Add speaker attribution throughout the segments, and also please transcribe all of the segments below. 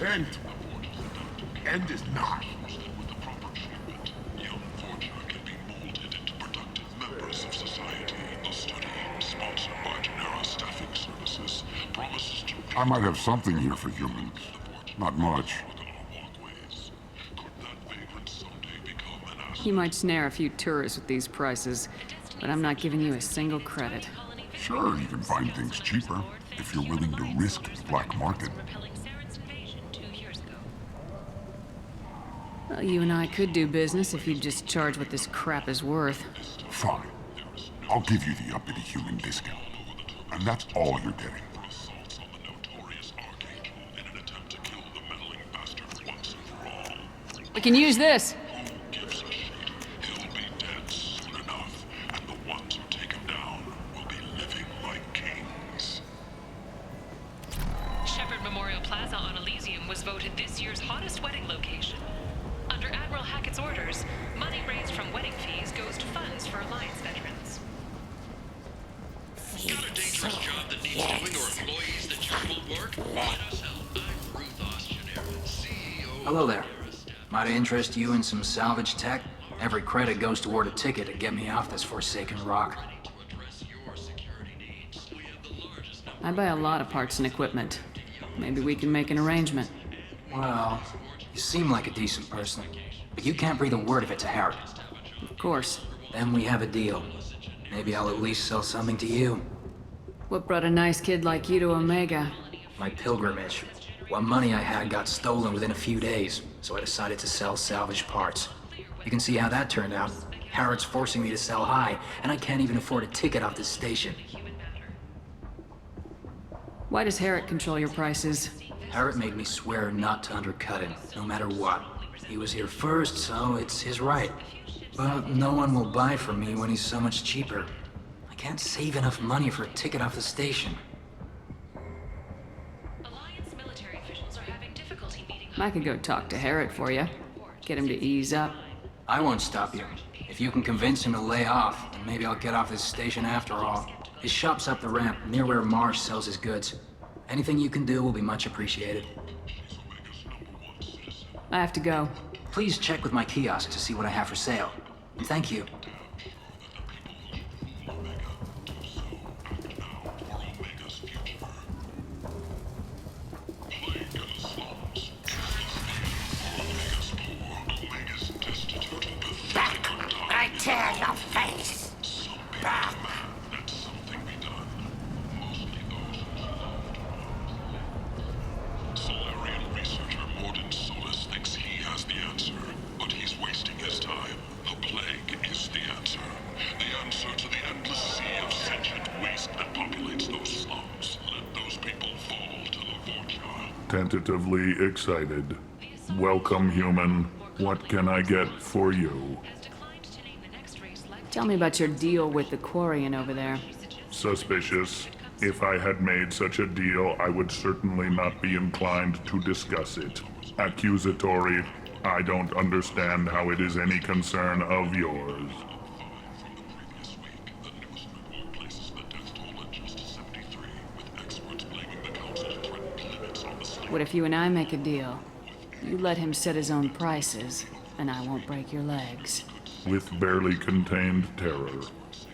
Speaker 1: End. End is not. I might have something here for humans. Not much.
Speaker 2: You might snare a few tourists with these prices, but I'm not giving you a single credit.
Speaker 1: Sure, you can find things cheaper if you're willing to risk the black market.
Speaker 2: Well, you and I could do business if you'd just charge what this crap is worth.
Speaker 1: Fine. I'll give you the uppity human discount. And that's all you're getting.
Speaker 2: We can use this.
Speaker 3: Shepherd Memorial Plaza on Elysium was voted this year's hottest wedding location. Under Admiral Hackett's orders, money raised from wedding fees goes to funds for Alliance veterans.
Speaker 4: Got a dangerous job that needs doing or employees that just won't work? Let us help. I'm Ruth Ostener, CEO.
Speaker 5: Hello there. Might I interest you in some salvage tech? Every credit goes toward a ticket to get me off this forsaken rock.
Speaker 2: I buy a lot of parts and equipment. Maybe we can make an arrangement.
Speaker 5: Well, you seem like a decent person, but you can't breathe a word of it to Harry.
Speaker 2: Of course.
Speaker 5: Then we have a deal. Maybe I'll at least sell something to you.
Speaker 2: What brought a nice kid like you to Omega?
Speaker 5: My pilgrimage. What money I had got stolen within a few days, so I decided to sell salvaged parts. You can see how that turned out. Harrod's forcing me to sell high, and I can't even afford a ticket off this station.
Speaker 2: Why does Herrick control your prices?
Speaker 5: Harrod made me swear not to undercut him, no matter what. He was here first, so it's his right. But no one will buy from me when he's so much cheaper. I can't save enough money for a ticket off the station.
Speaker 3: Alliance military officials are having difficulty meeting.
Speaker 2: I could go talk to Herrick for you. Get him to ease up.
Speaker 5: I won't stop you. If you can convince him to lay off, then maybe I'll get off this station after all. His shop's up the ramp, near where Marsh sells his goods. Anything you can do will be much appreciated.
Speaker 2: I have to go.
Speaker 5: Please check with my kiosk to see what I have for sale. And thank you.
Speaker 6: Back! I tear your face! Back!
Speaker 1: Solarian researcher Mordin Solus thinks he has the answer, but he's wasting his time. The plague is the answer. The answer to the endless sea of sentient waste that populates those slums. Let those people fall to the vulture. Tentatively excited. Welcome, human. What can I get for you?
Speaker 2: Tell me about your deal with the Quarian over there.
Speaker 1: Suspicious. If I had made such a deal, I would certainly not be inclined to discuss it. Accusatory. I don't understand how it is any concern of yours.
Speaker 2: What if you and I make a deal? You let him set his own prices, and I won't break your legs.
Speaker 1: With barely contained terror,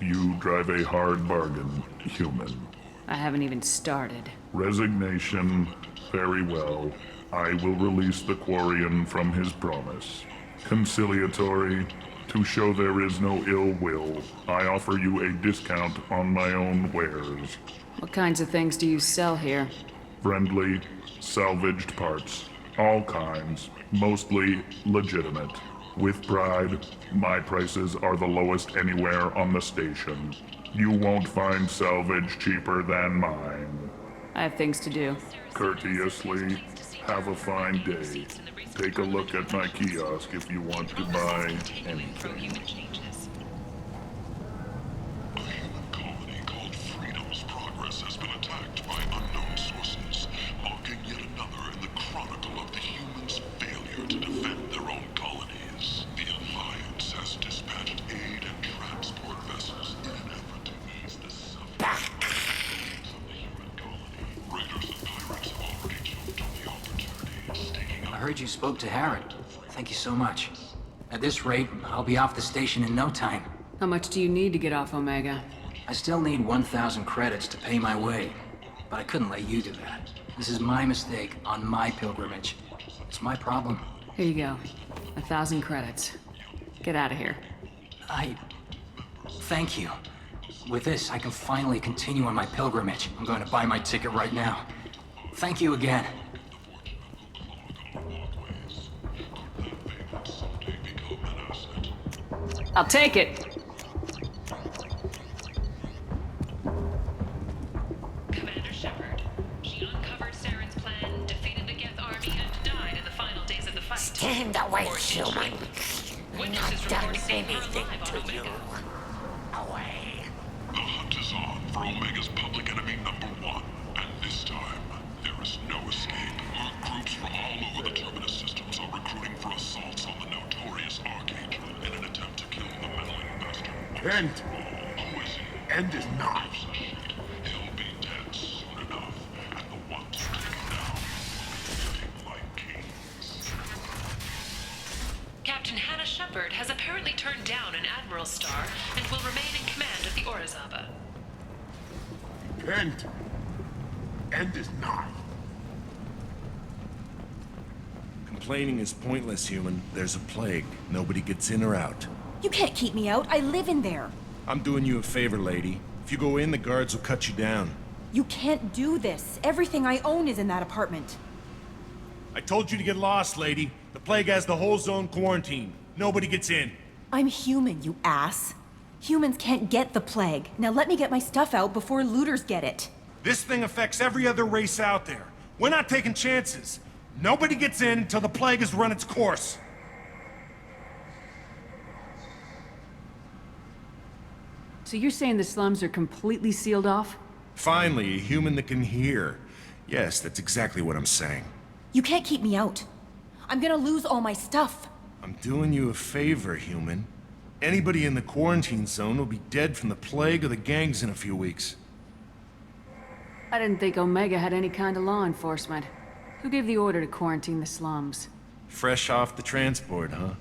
Speaker 1: you drive a hard bargain, human.
Speaker 2: I haven't even started.
Speaker 1: Resignation. Very well. I will release the Quarian from his promise. Conciliatory. To show there is no ill will, I offer you a discount on my own wares.
Speaker 2: What kinds of things do you sell here?
Speaker 1: Friendly, salvaged parts. All kinds. Mostly legitimate. With pride, my prices are the lowest anywhere on the station. You won't find salvage cheaper than mine.
Speaker 2: I have things to do.
Speaker 1: Courteously, have a fine day. Take a look at my kiosk if you want to buy anything. A human colony called Freedom's Progress has been attacked by unknown sources, marking yet another in the chronicle of the humans' failure to defend their own colonies. The Alliance has dispatched aid and transport vessels in an effort to ease the suffering of the human colony. Raiders and pirates have already jumped on the opportunity,
Speaker 5: I heard you spoke to Harry. Thank you so much. At this rate, I'll be off the station in no time.
Speaker 2: How much do you need to get off Omega?
Speaker 5: I still need 1,000 credits to pay my way, but I couldn't let you do that. This is my mistake on my pilgrimage. It's my problem.
Speaker 2: Here you go. 1,000 credits. Get out of here.
Speaker 5: Thank you. With this, I can finally continue on my pilgrimage. I'm going to buy my ticket right now. Thank you again.
Speaker 2: I'll take it.
Speaker 3: Commander Shepard. She uncovered Saren's plan, defeated the Geth army, and died in the final days of the fight.
Speaker 6: Stand away, human. I've
Speaker 3: Witnesses
Speaker 6: not done
Speaker 3: report seeing her
Speaker 6: anything
Speaker 3: alive
Speaker 6: to
Speaker 3: on
Speaker 6: you.
Speaker 3: Omega.
Speaker 6: Away.
Speaker 1: The hunt is on for Omega's public enemy #1. And this time, there is no escape. Our groups from all over the Terminus systems are recruiting for assaults on the notorious Archangel in an attempt to kill the meddling bastard.
Speaker 7: Kent,
Speaker 1: Who is he?
Speaker 7: end is not.
Speaker 1: He'll be dead soon enough, and the ones who take him down will be like kings.
Speaker 3: Captain Hannah Shepard has apparently turned down an Admiral's star and will remain in command of the Orizaba.
Speaker 7: Kent, end is not.
Speaker 8: Complaining is pointless, human. There's a plague. Nobody gets in or out.
Speaker 9: You can't keep me out. I live in there.
Speaker 8: I'm doing you a favor, lady. If you go in, the guards will cut you down.
Speaker 9: You can't do this. Everything I own is in that apartment.
Speaker 8: I told you to get lost, lady. The plague has the whole zone quarantined. Nobody gets in.
Speaker 9: I'm human, you ass. Humans can't get the plague. Now let me get my stuff out before looters get it.
Speaker 8: This thing affects every other race out there. We're not taking chances. Nobody gets in until the plague has run its course.
Speaker 2: So you're saying the slums are completely sealed off?
Speaker 8: Finally, a human that can hear. Yes, that's exactly what I'm saying.
Speaker 9: You can't keep me out. I'm gonna lose all my stuff.
Speaker 8: I'm doing you a favor, human. Anybody in the quarantine zone will be dead from the plague or the gangs in a few weeks.
Speaker 2: I didn't think Omega had any kind of law enforcement. Who gave the order to quarantine the slums?
Speaker 8: Fresh off the transport, huh?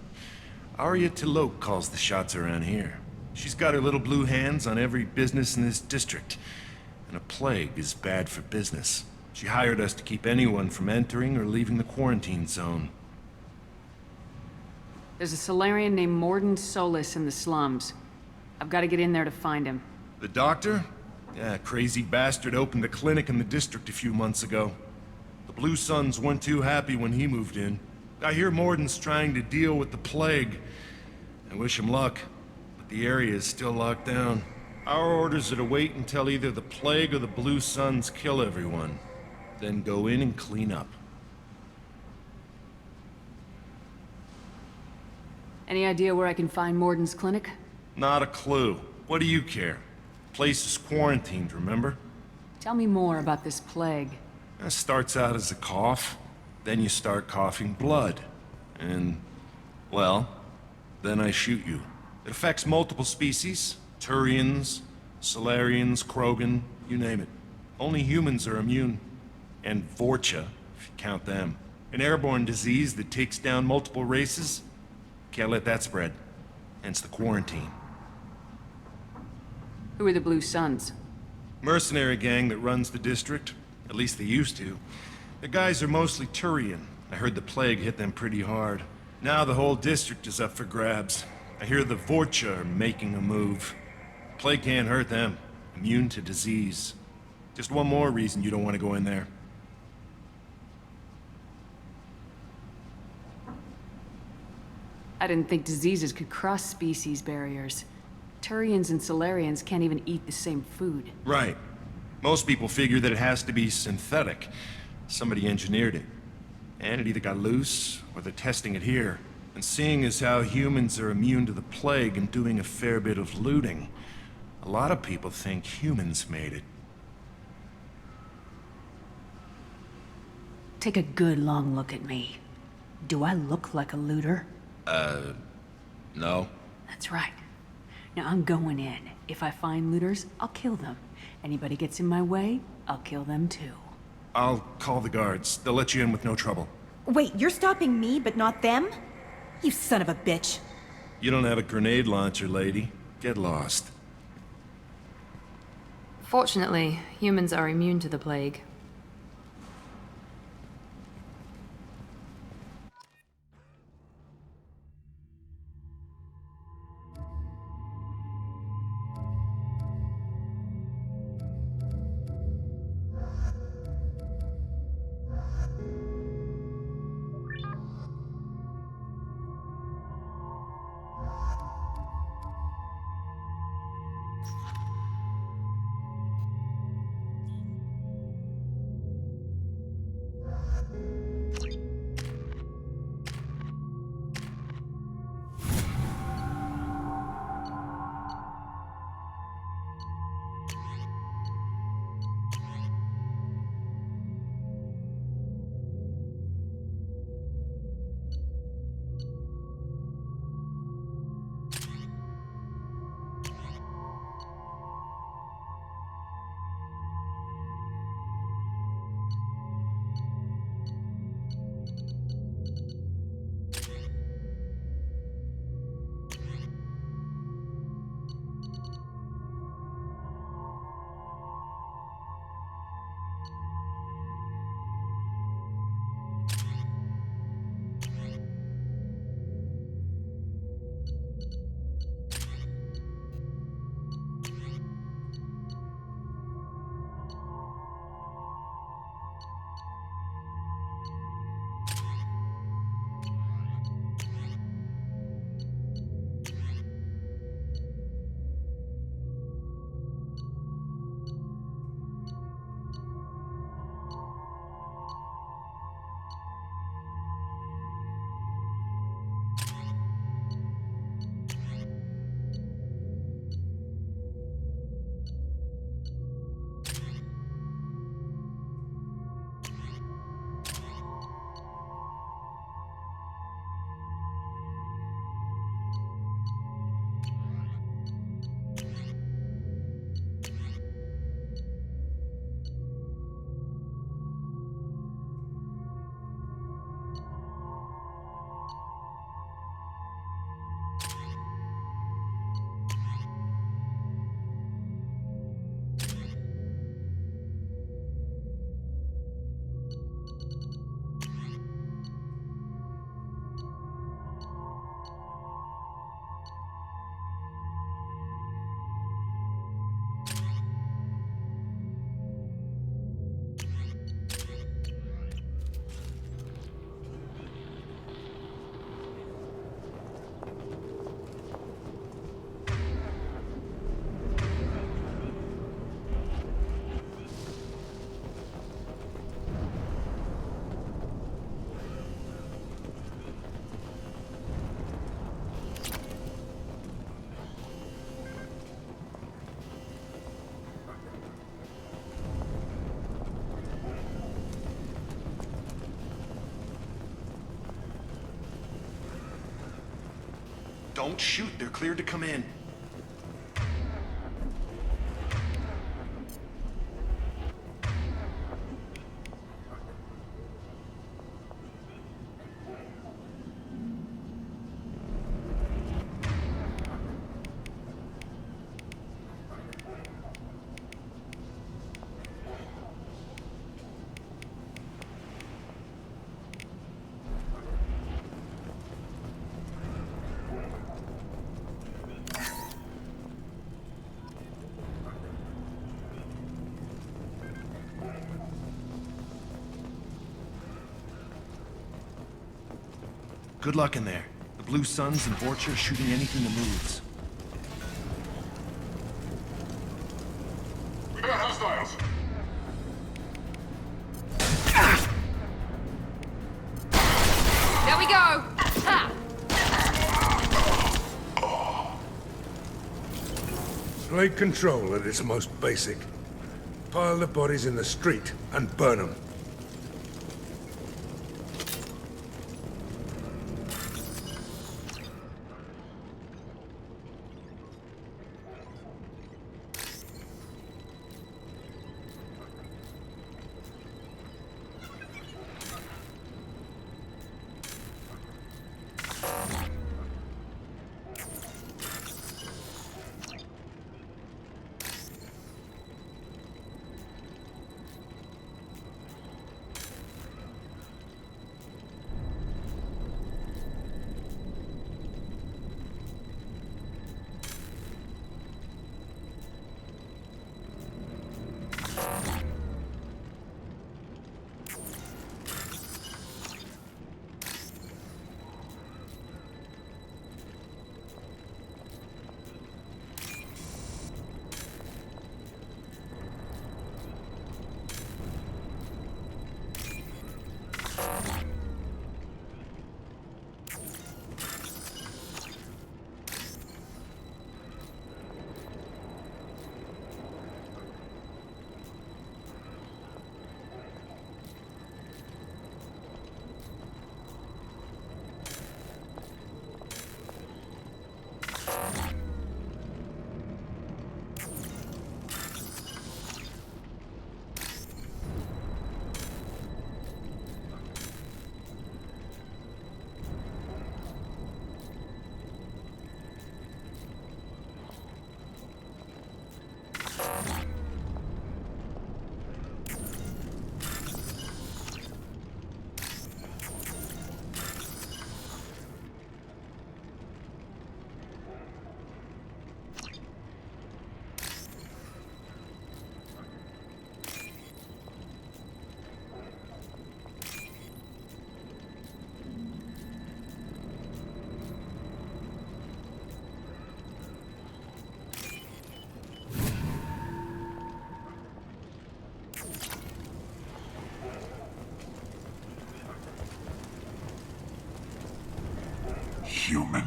Speaker 8: Arya Tilok calls the shots around here. She's got her little blue hands on every business in this district. And a plague is bad for business. She hired us to keep anyone from entering or leaving the quarantine zone.
Speaker 2: There's a Solarian named Mordin Solus in the slums. I've got to get in there to find him.
Speaker 8: The doctor? Yeah, crazy bastard opened a clinic in the district a few months ago. The Blue Suns weren't too happy when he moved in. I hear Mordin's trying to deal with the plague. I wish him luck, but the area is still locked down. Our orders are to wait until either the plague or the Blue Suns kill everyone. Then go in and clean up.
Speaker 2: Any idea where I can find Mordin's clinic?
Speaker 8: Not a clue. What do you care? Place is quarantined, remember?
Speaker 2: Tell me more about this plague.
Speaker 8: It starts out as a cough, then you start coughing blood. And, well, then I shoot you. It affects multiple species. Turians, Solarians, Krogan, you name it. Only humans are immune. And Vorcha, if you count them. An airborne disease that takes down multiple races. Can't let that spread. Hence the quarantine.
Speaker 2: Who are the Blue Suns?
Speaker 8: Mercenary gang that runs the district. At least they used to. The guys are mostly Turian. I heard the plague hit them pretty hard. Now the whole district is up for grabs. I hear the Vorcha are making a move. Plague can't hurt them. Immune to disease. Just one more reason you don't want to go in there.
Speaker 2: I didn't think diseases could cross species barriers. Turians and Solarians can't even eat the same food.
Speaker 8: Right. Most people figure that it has to be synthetic. Somebody engineered it. And it either got loose, or they're testing it here. And seeing as how humans are immune to the plague and doing a fair bit of looting, a lot of people think humans made it.
Speaker 2: Take a good long look at me. Do I look like a looter?
Speaker 8: No.
Speaker 2: That's right. Now I'm going in. If I find looters, I'll kill them. Anybody gets in my way, I'll kill them too.
Speaker 8: I'll call the guards. They'll let you in with no trouble.
Speaker 9: Wait, you're stopping me, but not them? You son of a bitch.
Speaker 8: You don't have a grenade launcher, lady. Get lost.
Speaker 2: Fortunately, humans are immune to the plague.
Speaker 8: Don't shoot, they're cleared to come in. Good luck in there. The Blue Suns and Vorcha are shooting anything that moves.
Speaker 7: We got hostiles.
Speaker 2: There we go! Ha!
Speaker 10: Plague control at its most basic. Pile the bodies in the street and burn them.
Speaker 1: human.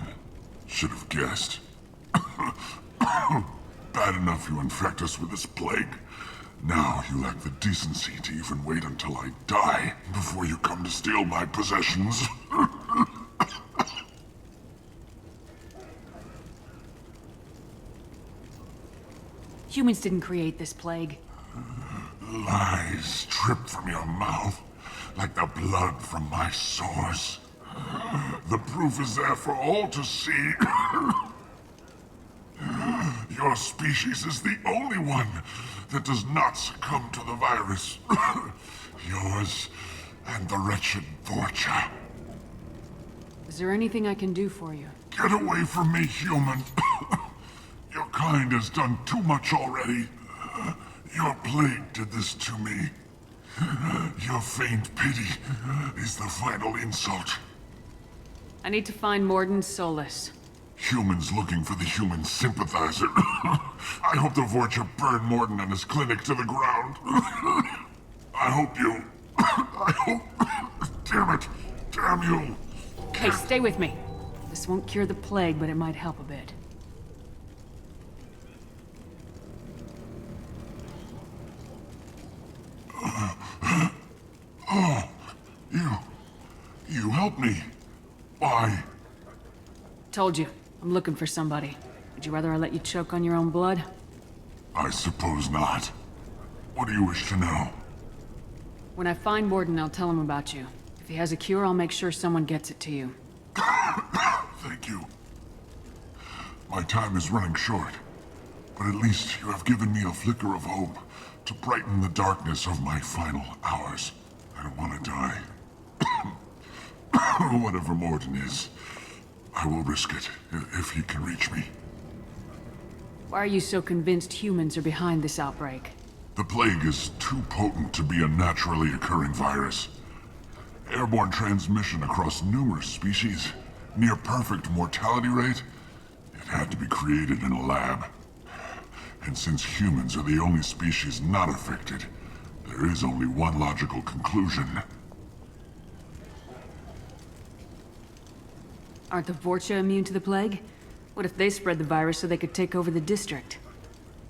Speaker 1: Should have guessed. Bad enough you infect us with this plague. Now you lack the decency to even wait until I die before you come to steal my possessions.
Speaker 2: Humans didn't create this plague.
Speaker 1: Lies drip from your mouth like the blood from my sores. The proof is there for all to see. Your species is the only one that does not succumb to the virus. Yours and the wretched Vorcha.
Speaker 2: Is there anything I can do for you?
Speaker 1: Get away from me, human. Your kind has done too much already. Your plague did this to me. Your feigned pity is the final insult.
Speaker 2: I need to find Mordin Solus.
Speaker 1: Humans looking for the human sympathizer. I hope the Vorcha burn Mordin and his clinic to the ground. I hope you... I hope... Damn it! Damn you!
Speaker 2: Hey, stay with me. This won't cure the plague, but it might help a bit.
Speaker 1: Oh, you helped me. Why?
Speaker 2: Told you, I'm looking for somebody. Would you rather I let you choke on your own blood?
Speaker 1: I suppose not. What do you wish to know?
Speaker 2: When I find Mordin, I'll tell him about you. If he has a cure, I'll make sure someone gets it to you.
Speaker 1: Thank you. My time is running short, but at least you have given me a flicker of hope to brighten the darkness of my final hours. I don't want to die. Whatever Mordin is, I will risk it if he can reach me.
Speaker 2: Why are you so convinced humans are behind this outbreak?
Speaker 1: The plague is too potent to be a naturally occurring virus. Airborne transmission across numerous species, near perfect mortality rate. It had to be created in a lab. And since humans are the only species not affected, there is only one logical conclusion.
Speaker 2: Aren't the Vorcha immune to the plague? What if they spread the virus so they could take over the district?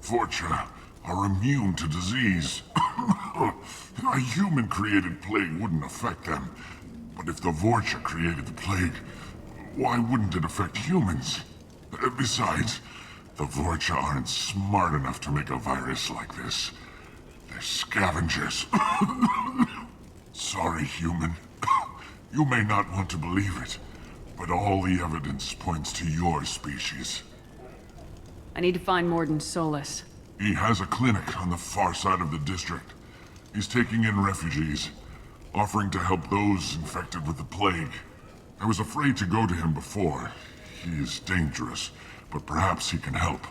Speaker 1: Vorcha are immune to disease. A human-created plague wouldn't affect them. But if the Vorcha created the plague, why wouldn't it affect humans? Besides, the Vorcha aren't smart enough to make a virus like this. They're scavengers. Sorry, human. You may not want to believe it, but all the evidence points to your species.
Speaker 2: I need to find Mordin Solus.
Speaker 1: He has a clinic on the far side of the district. He's taking in refugees, offering to help those infected with the plague. I was afraid to go to him before. He is dangerous, but perhaps he can help.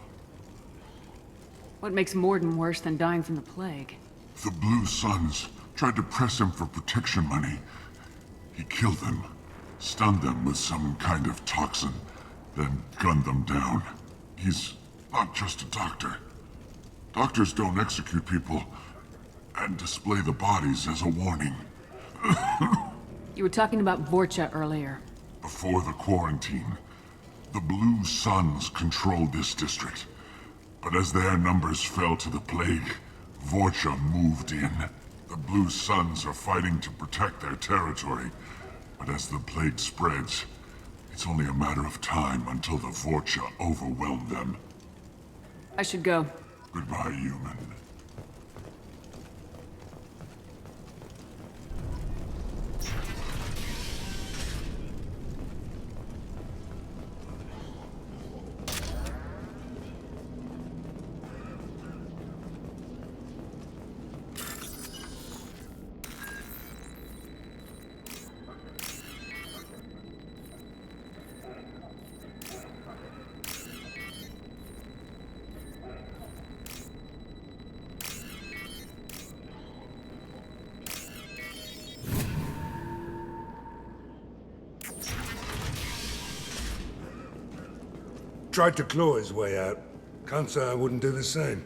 Speaker 2: What makes Mordin worse than dying from the plague?
Speaker 1: The Blue Suns tried to press him for protection money. He killed them, stunned them with some kind of toxin, then gunned them down. He's not just a doctor. Doctors don't execute people and display the bodies as a warning.
Speaker 2: You were talking about Vorcha earlier.
Speaker 1: Before the quarantine, the Blue Suns controlled this district. But as their numbers fell to the plague, Vorcha moved in. The Blue Suns are fighting to protect their territory. But as the plague spreads, it's only a matter of time until the Vorcha overwhelm them.
Speaker 2: I should go.
Speaker 1: Goodbye, human.
Speaker 10: Tried to claw his way out. Can't say I wouldn't do the same.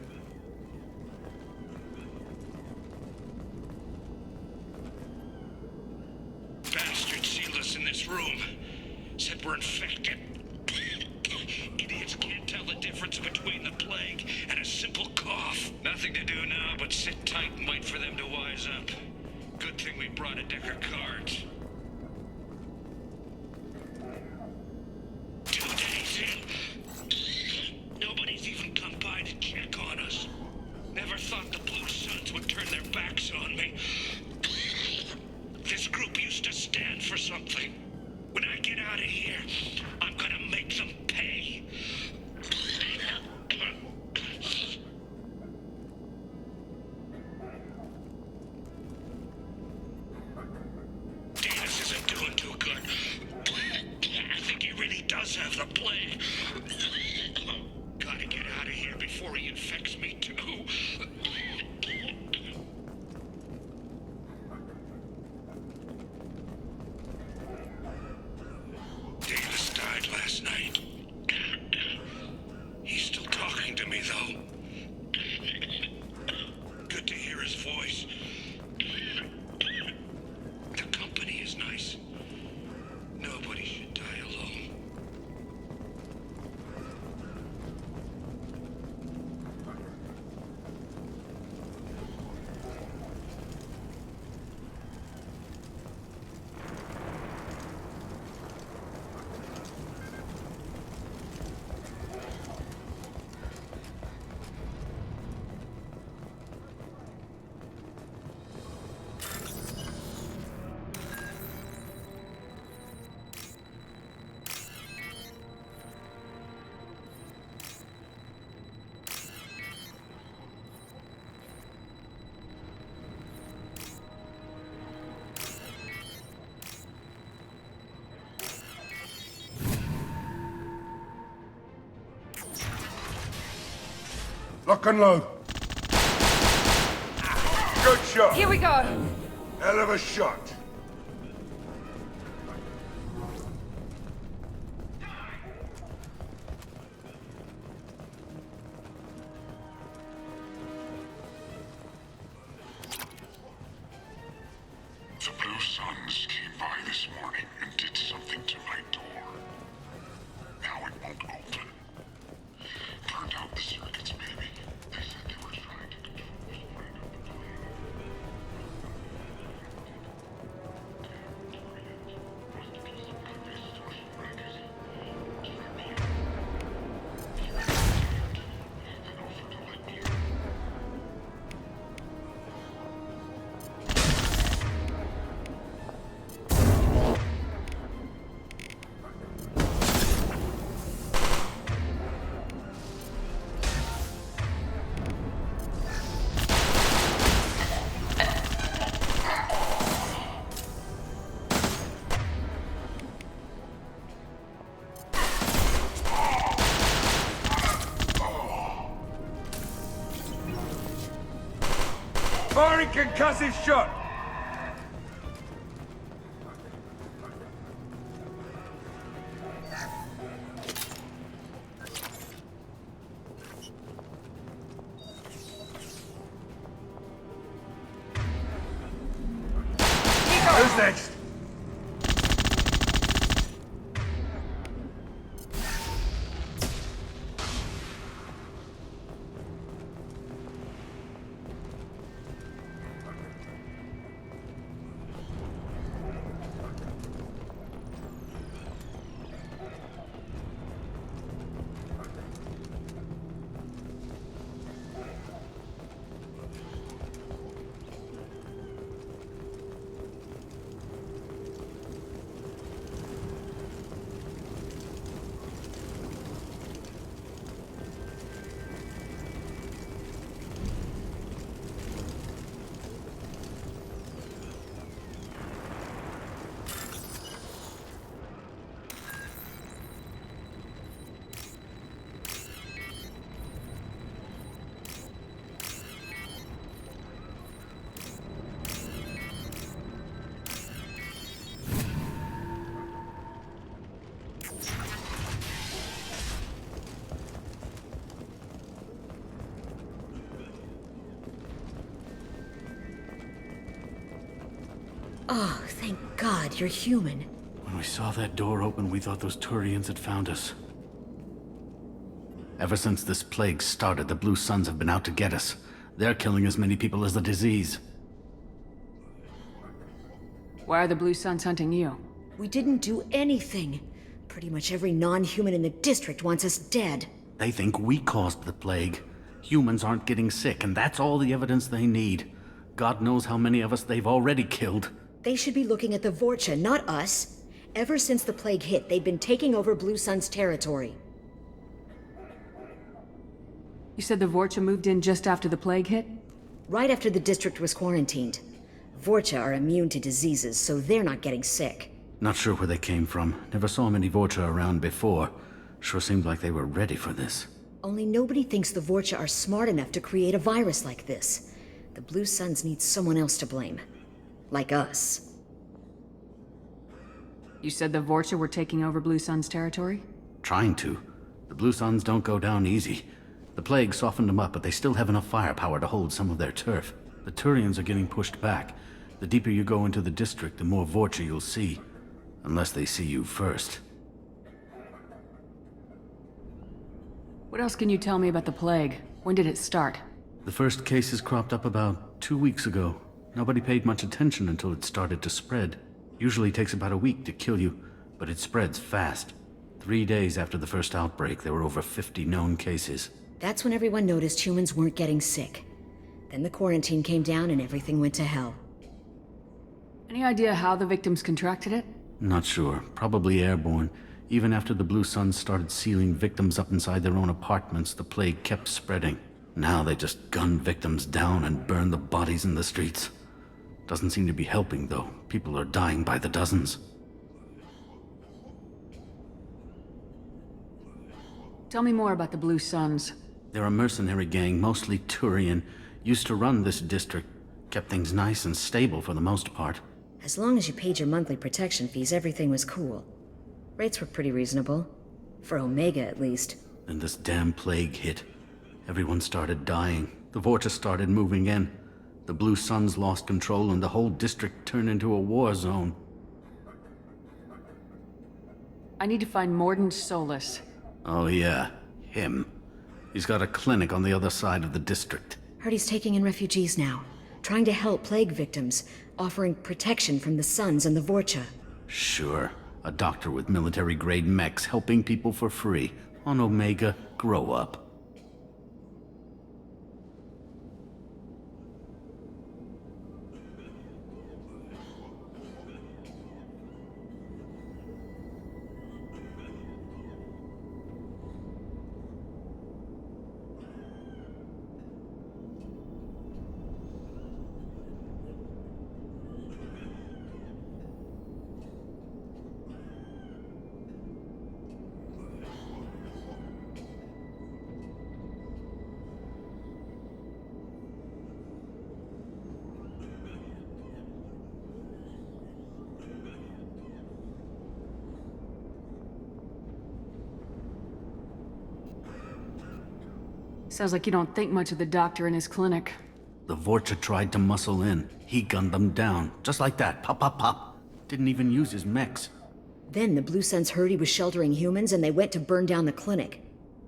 Speaker 11: Bastard sealed us in this room. Said super infected. Idiots can't tell the difference between the plague and a simple cough. Nothing to do now but sit tight and wait for them to wise up. Good thing we brought a deck of cards. 2 days in. Nobody's even come by to check on us. Never thought the Blue Suns would turn their backs on me. This group used to stand for something. When I get out of here, I'm gonna make them pay. Davis isn't doing too good. I think he really does have the plague. Gotta get out of here before he infects me too. Davis died last night. He's still talking to me, though. Good to hear his voice. The company is nice. Nobody should die alone.
Speaker 10: Lock and load. Good shot.
Speaker 2: Here we go.
Speaker 10: Hell of a shot.
Speaker 1: The Blue Suns came by this morning and did something to my door. Now it won't open. Turned out the circuits, maybe. They said they were trying to control the spread of the plague. Must have just some kind of distortion bracket. Trap you. Then offered to let me in.
Speaker 10: Firing concussive shot. Who's next?
Speaker 6: Oh, thank God you're human.
Speaker 12: When we saw that door open, we thought those Turians had found us. Ever since this plague started, the Blue Suns have been out to get us. They're killing as many people as the disease.
Speaker 2: Why are the Blue Suns hunting you?
Speaker 13: We didn't do anything. Pretty much every non-human in the district wants us dead.
Speaker 12: They think we caused the plague. Humans aren't getting sick, and that's all the evidence they need. God knows how many of us they've already killed.
Speaker 13: They should be looking at the Vorcha, not us. Ever since the plague hit, they've been taking over Blue Sun's territory.
Speaker 2: You said the Vorcha moved in just after the plague hit?
Speaker 13: Right after the district was quarantined. Vorcha are immune to diseases, so they're not getting sick.
Speaker 12: Not sure where they came from. Never saw many Vorcha around before. Sure seemed like they were ready for this.
Speaker 13: Only nobody thinks the Vorcha are smart enough to create a virus like this. The Blue Suns need someone else to blame. Like us.
Speaker 2: You said the Vorcha were taking over Blue Sun's territory?
Speaker 12: Trying to. The Blue Suns don't go down easy. The plague softened them up, but they still have enough firepower to hold some of their turf. The Turians are getting pushed back. The deeper you go into the district, the more Vorcha you'll see. Unless they see you first.
Speaker 2: What else can you tell me about the plague? When did it start?
Speaker 12: The first cases cropped up about 2 weeks ago. Nobody paid much attention until it started to spread. Usually takes about a week to kill you, but it spreads fast. 3 days after the first outbreak, there were over 50 known cases.
Speaker 13: That's when everyone noticed humans weren't getting sick. Then the quarantine came down and everything went to hell.
Speaker 2: Any idea how the victims contracted it?
Speaker 12: Not sure. Probably airborne. Even after the Blue Suns started sealing victims up inside their own apartments, the plague kept spreading. Now they just gun victims down and burn the bodies in the streets. Doesn't seem to be helping, though. People are dying by the dozens.
Speaker 2: Tell me more about the Blue Suns.
Speaker 12: They're a mercenary gang, mostly Turian. Used to run this district. Kept things nice and stable for the most part.
Speaker 13: As long as you paid your monthly protection fees, everything was cool. Rates were pretty reasonable. For Omega, at least.
Speaker 12: Then this damn plague hit. Everyone started dying. The Vorcha started moving in. The Blue Suns lost control and the whole district turned into a war zone.
Speaker 2: I need to find Mordin Solus.
Speaker 12: Oh yeah, him. He's got a clinic on the other side of the district.
Speaker 13: Heard he's taking in refugees now. Trying to help plague victims. Offering protection from the Suns and the Vorcha.
Speaker 12: Sure. A doctor with military-grade mechs helping people for free. On Omega, grow up.
Speaker 2: Sounds like you don't think much of the doctor in his clinic.
Speaker 12: The Vorcha tried to muscle in. He gunned them down. Just like that. Pop, pop, pop. Didn't even use his mechs.
Speaker 13: Then the Blue Suns heard he was sheltering humans and they went to burn down the clinic.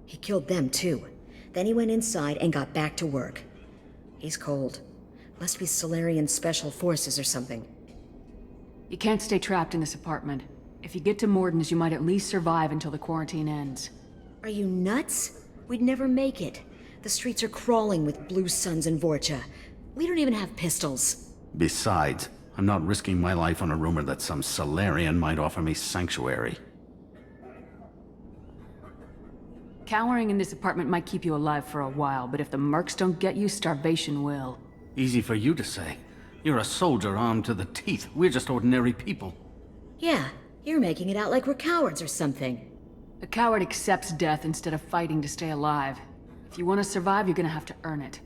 Speaker 13: He killed them too. Then he went inside and got back to work. He's cold. Must be Solarian Special Forces or something.
Speaker 2: You can't stay trapped in this apartment. If you get to Mordin's, you might at least survive until the quarantine ends.
Speaker 13: Are you nuts? We'd never make it. The streets are crawling with Blue Suns and Vorcha. We don't even have pistols.
Speaker 12: Besides, I'm not risking my life on a rumor that some Solarian might offer me sanctuary.
Speaker 2: Cowering in this apartment might keep you alive for a while, but if the mercs don't get you, starvation will.
Speaker 12: Easy for you to say. You're a soldier armed to the teeth. We're just ordinary people.
Speaker 13: Yeah, you're making it out like we're cowards or something.
Speaker 2: A coward accepts death instead of fighting to stay alive. If you want to survive, you're gonna have to earn it.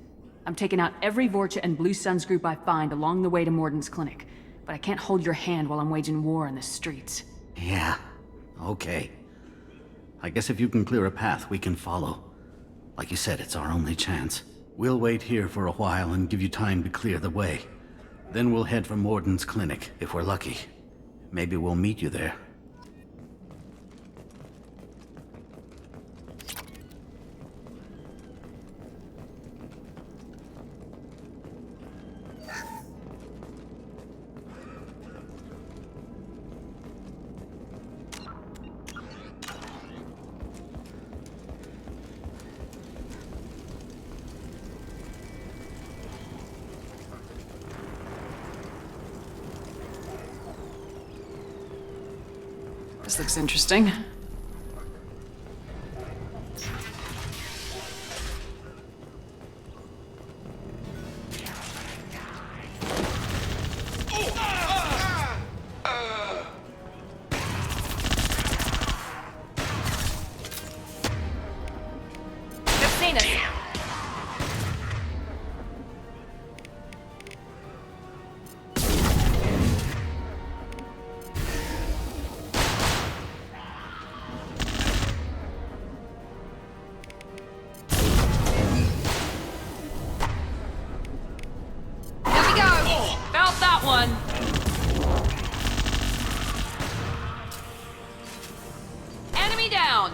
Speaker 2: I'm taking out every Vorcha and Blue Suns group I find along the way to Mordin's clinic, but I can't hold your hand while I'm waging war in the streets.
Speaker 12: Yeah, okay. I guess if you can clear a path, we can follow. Like you said, it's our only chance. We'll wait here for a while and give you time to clear the way. Then we'll head for Mordin's clinic, if we're lucky. Maybe we'll meet you there.
Speaker 2: This looks interesting. Enemy down!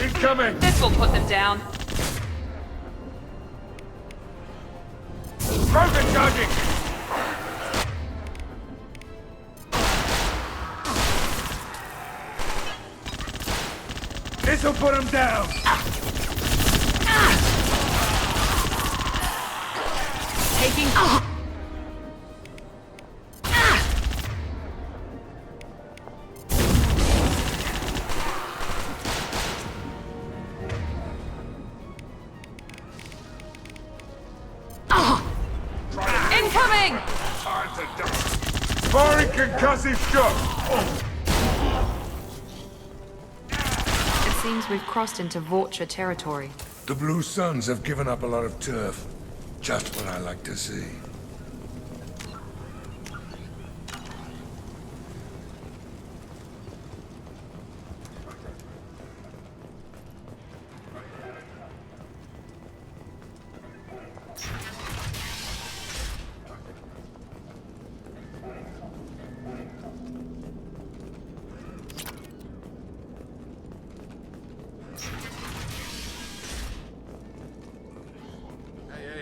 Speaker 10: Incoming!
Speaker 2: This will put them down.
Speaker 10: Rocket charging! This'll put him down!
Speaker 2: Taking... Incoming!
Speaker 10: Firing concussive shot!
Speaker 14: It seems we've crossed into Vorcha territory.
Speaker 10: The Blue Suns have given up a lot of turf. Just what I like to see.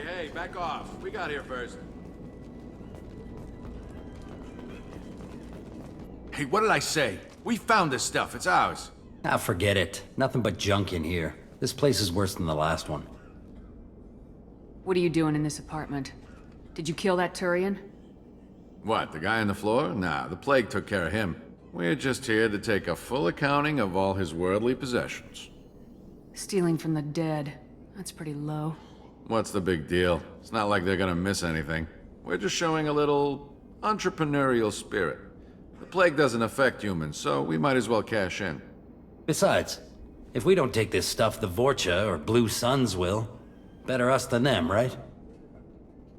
Speaker 15: Hey, back off. We got here first. Hey, what did I say? We found this stuff. It's ours.
Speaker 16: Ah, forget it. Nothing but junk in here. This place is worse than the last one.
Speaker 2: What are you doing in this apartment? Did you kill that Turian?
Speaker 15: What, the guy on the floor? Nah, the plague took care of him. We're just here to take a full accounting of all his worldly possessions.
Speaker 2: Stealing from the dead. That's pretty low.
Speaker 15: What's the big deal? It's not like they're gonna miss anything. We're just showing a little entrepreneurial spirit. The plague doesn't affect humans, so we might as well cash in.
Speaker 16: Besides, if we don't take this stuff, the Vorcha or Blue Suns will. Better us than them, right?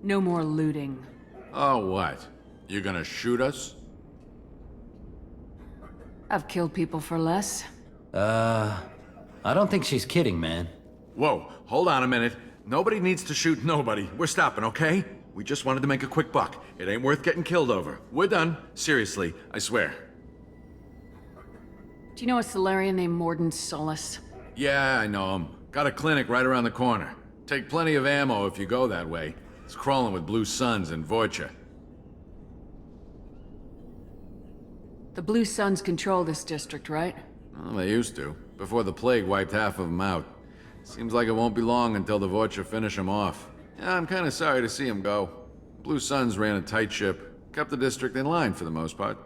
Speaker 2: No more looting.
Speaker 15: Oh, what? You gonna shoot us?
Speaker 2: I've killed people for less.
Speaker 16: I don't think she's kidding, man.
Speaker 15: Whoa, hold on a minute. Nobody needs to shoot nobody. We're stopping, okay? We just wanted to make a quick buck. It ain't worth getting killed over. We're done. Seriously, I swear.
Speaker 2: Do you know a Solarian named Mordin Solus?
Speaker 15: Yeah, I know him. Got a clinic right around the corner. Take plenty of ammo if you go that way. It's crawling with Blue Suns and Vorcha.
Speaker 2: The Blue Suns control this district, right?
Speaker 15: Well, they used to, before the plague wiped half of them out. Seems like it won't be long until the Vorcha finish them off. Yeah, I'm kinda sorry to see them go. Blue Suns ran a tight ship, kept the district in line for the most part.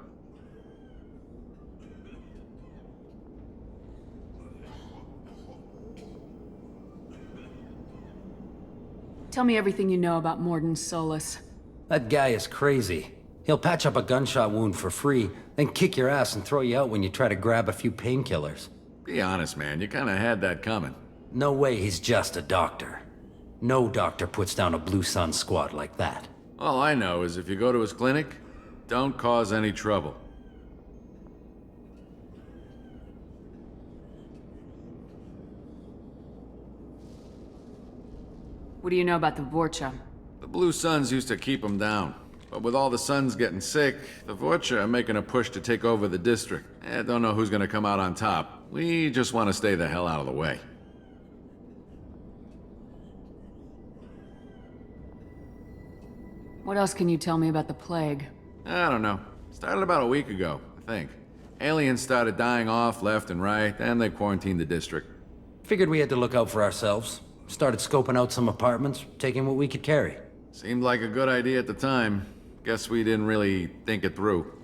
Speaker 2: Tell me everything you know about Mordin Solus.
Speaker 16: That guy is crazy. He'll patch up a gunshot wound for free, then kick your ass and throw you out when you try to grab a few painkillers.
Speaker 15: Be honest, man. You kinda had that coming.
Speaker 16: No way he's just a doctor. No doctor puts down a Blue Sun squad like that.
Speaker 15: All I know is if you go to his clinic, don't cause any trouble.
Speaker 2: What do you know about the Vorcha?
Speaker 15: The Blue Suns used to keep them down. But with all the Suns getting sick, the Vorcha are making a push to take over the district. Don't know who's gonna come out on top. We just want to stay the hell out of the way.
Speaker 2: What else can you tell me about the plague?
Speaker 15: I don't know. Started about a week ago, I think. Aliens started dying off left and right, and they quarantined the district.
Speaker 16: Figured we had to look out for ourselves. Started scoping out some apartments, taking what we could carry.
Speaker 15: Seemed like a good idea at the time. Guess we didn't really think it through.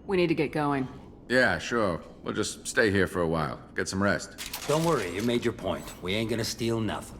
Speaker 2: We need to get going.
Speaker 15: Yeah, sure. We'll just stay here for a while. Get some rest.
Speaker 16: Don't worry, you made your point. We ain't gonna steal nothing.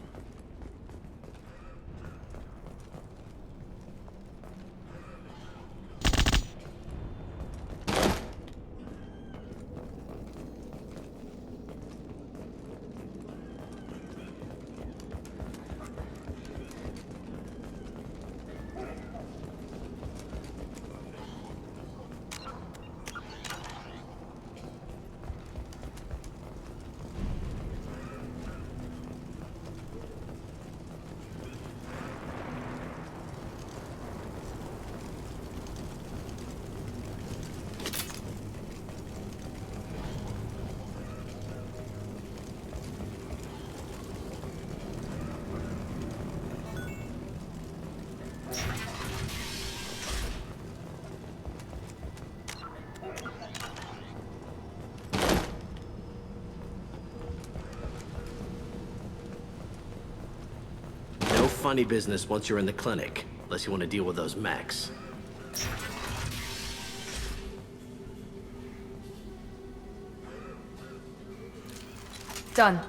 Speaker 17: Funny business once you're in the clinic, unless you want to deal with those mechs.
Speaker 14: Done.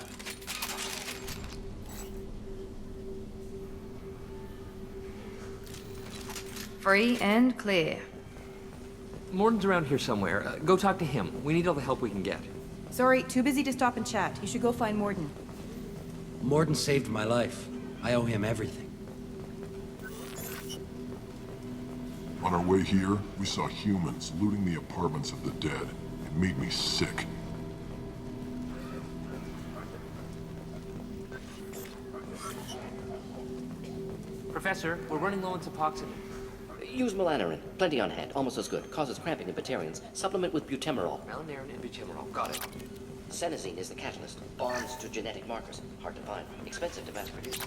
Speaker 14: Free and clear.
Speaker 18: Mordin's around here somewhere. Go talk to him. We need all the help we can get.
Speaker 9: Sorry, too busy to stop and chat. You should go find Mordin.
Speaker 16: Mordin saved my life. I owe him everything.
Speaker 1: On our way here, we saw humans looting the apartments of the dead. It made me sick.
Speaker 18: Professor, we're running low on Suboxone.
Speaker 19: Use melanorin. Plenty on hand. Almost as good. Causes cramping in Batarians. Supplement with butemerol.
Speaker 18: Melanorin and butemerol. Got it.
Speaker 19: Senesine is the catalyst. Bonds to genetic markers. Hard to find. Expensive to mass produce.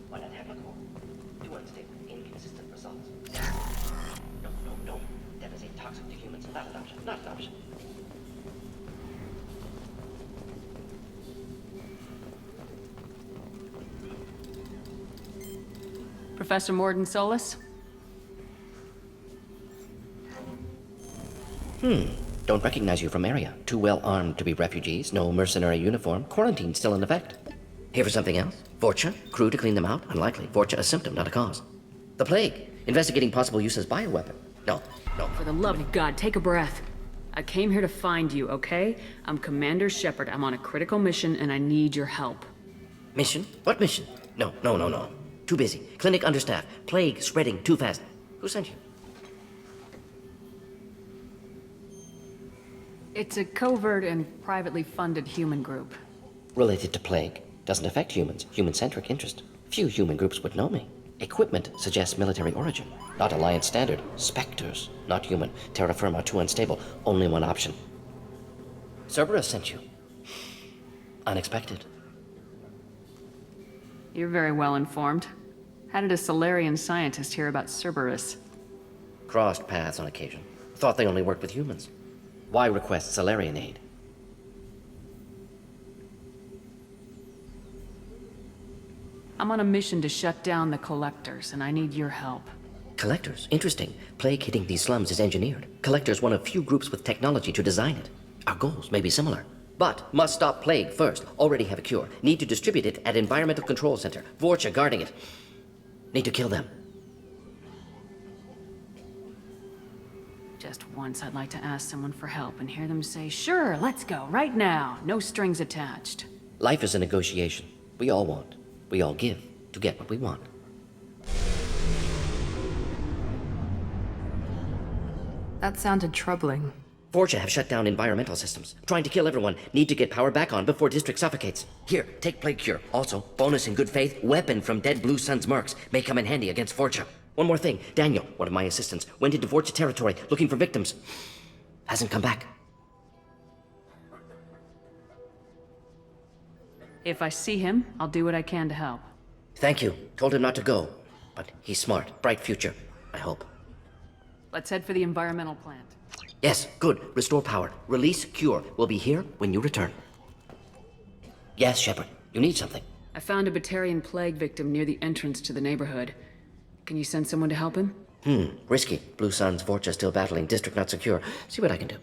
Speaker 19: Why not have a core? Too unstable. Inconsistent results. No. Devastate toxic to humans. Not an option. Not an option.
Speaker 2: Professor Mordin Solus?
Speaker 19: Don't recognize you from area. Too well armed to be refugees. No mercenary uniform. Quarantine still in effect. Here for something else? Vorcha? Crew to clean them out? Unlikely. Vorcha a symptom, not a cause. The plague. Investigating possible use as bioweapon. No.
Speaker 2: For the love of God, take a breath. I came here to find you, okay? I'm Commander Shepard. I'm on a critical mission and I need your help.
Speaker 19: Mission? What mission? No. Too busy. Clinic understaffed. Plague spreading too fast. Who sent you?
Speaker 2: It's a covert and privately funded human group.
Speaker 19: Related to plague. Doesn't affect humans. Human-centric interest. Few human groups would know me. Equipment suggests military origin. Not Alliance standard. Spectres. Not human. Terra firma too unstable. Only one option. Cerberus sent you. Unexpected.
Speaker 2: You're very well informed. How did a Solarian scientist hear about Cerberus?
Speaker 19: Crossed paths on occasion. Thought they only worked with humans. Why request Solarian aid?
Speaker 2: I'm on a mission to shut down the Collectors, and I need your help.
Speaker 19: Collectors? Interesting. Plague hitting these slums is engineered. Collectors one of few groups with technology to design it. Our goals may be similar. But must stop plague first. Already have a cure. Need to distribute it at Environmental Control Center. Vorcha guarding it. Need to kill them.
Speaker 2: Just once I'd like to ask someone for help and hear them say, sure, let's go, right now. No strings attached.
Speaker 19: Life is a negotiation. We all want. We all give to get what we want.
Speaker 14: That sounded troubling.
Speaker 19: Vorcha have shut down environmental systems. Trying to kill everyone. Need to get power back on before district suffocates. Here, take plague cure. Also, bonus in good faith, weapon from dead Blue Sun's mercs. May come in handy against Vorcha. One more thing. Daniel, one of my assistants, went into Vorcha territory looking for victims. Hasn't come back.
Speaker 2: If I see him, I'll do what I can to help.
Speaker 19: Thank you. Told him not to go. But he's smart. Bright future. I hope.
Speaker 2: Let's head for the environmental plant.
Speaker 19: Yes, good. Restore power. Release cure. We'll be here when you return. Yes, Shepard. You need something.
Speaker 2: I found a Batarian plague victim near the entrance to the neighborhood. Can you send someone to help him?
Speaker 19: Risky. Blue Sun's Vorcha still battling. District not secure. See what I can do.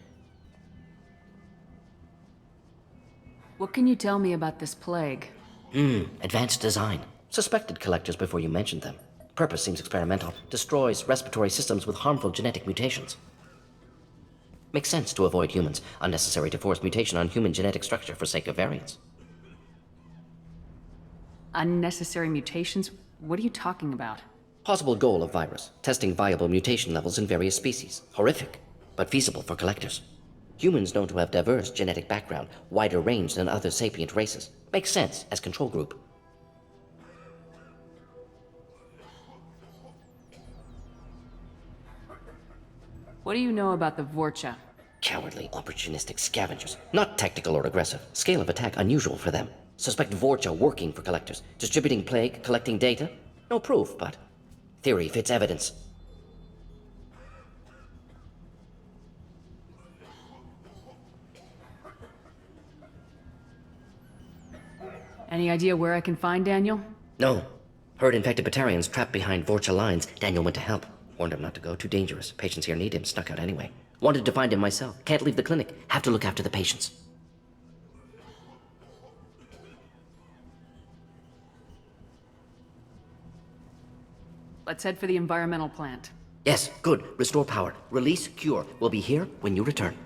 Speaker 2: What can you tell me about this plague?
Speaker 19: Advanced design. Suspected collectors before you mentioned them. Purpose seems experimental. Destroys respiratory systems with harmful genetic mutations. Makes sense to avoid humans. Unnecessary to force mutation on human genetic structure for sake of variance.
Speaker 2: Unnecessary mutations? What are you talking about?
Speaker 19: Possible goal of virus. Testing viable mutation levels in various species. Horrific, but feasible for collectors. Humans known to have diverse genetic background, wider range than other sapient races. Makes sense as control group.
Speaker 2: What do you know about the Vorcha?
Speaker 19: Cowardly, opportunistic scavengers. Not tactical or aggressive. Scale of attack unusual for them. Suspect Vorcha working for collectors. Distributing plague, collecting data. No proof, but theory fits evidence.
Speaker 2: Any idea where I can find Daniel?
Speaker 19: No. Heard infected Batarians trapped behind Vorcha lines. Daniel went to help. Warned him not to go, too dangerous. Patients here need him, snuck out anyway. Wanted to find him myself. Can't leave the clinic. Have to look after the patients.
Speaker 2: Let's head for the environmental plant.
Speaker 19: Yes, good. Restore power. Release cure. We'll be here when you return.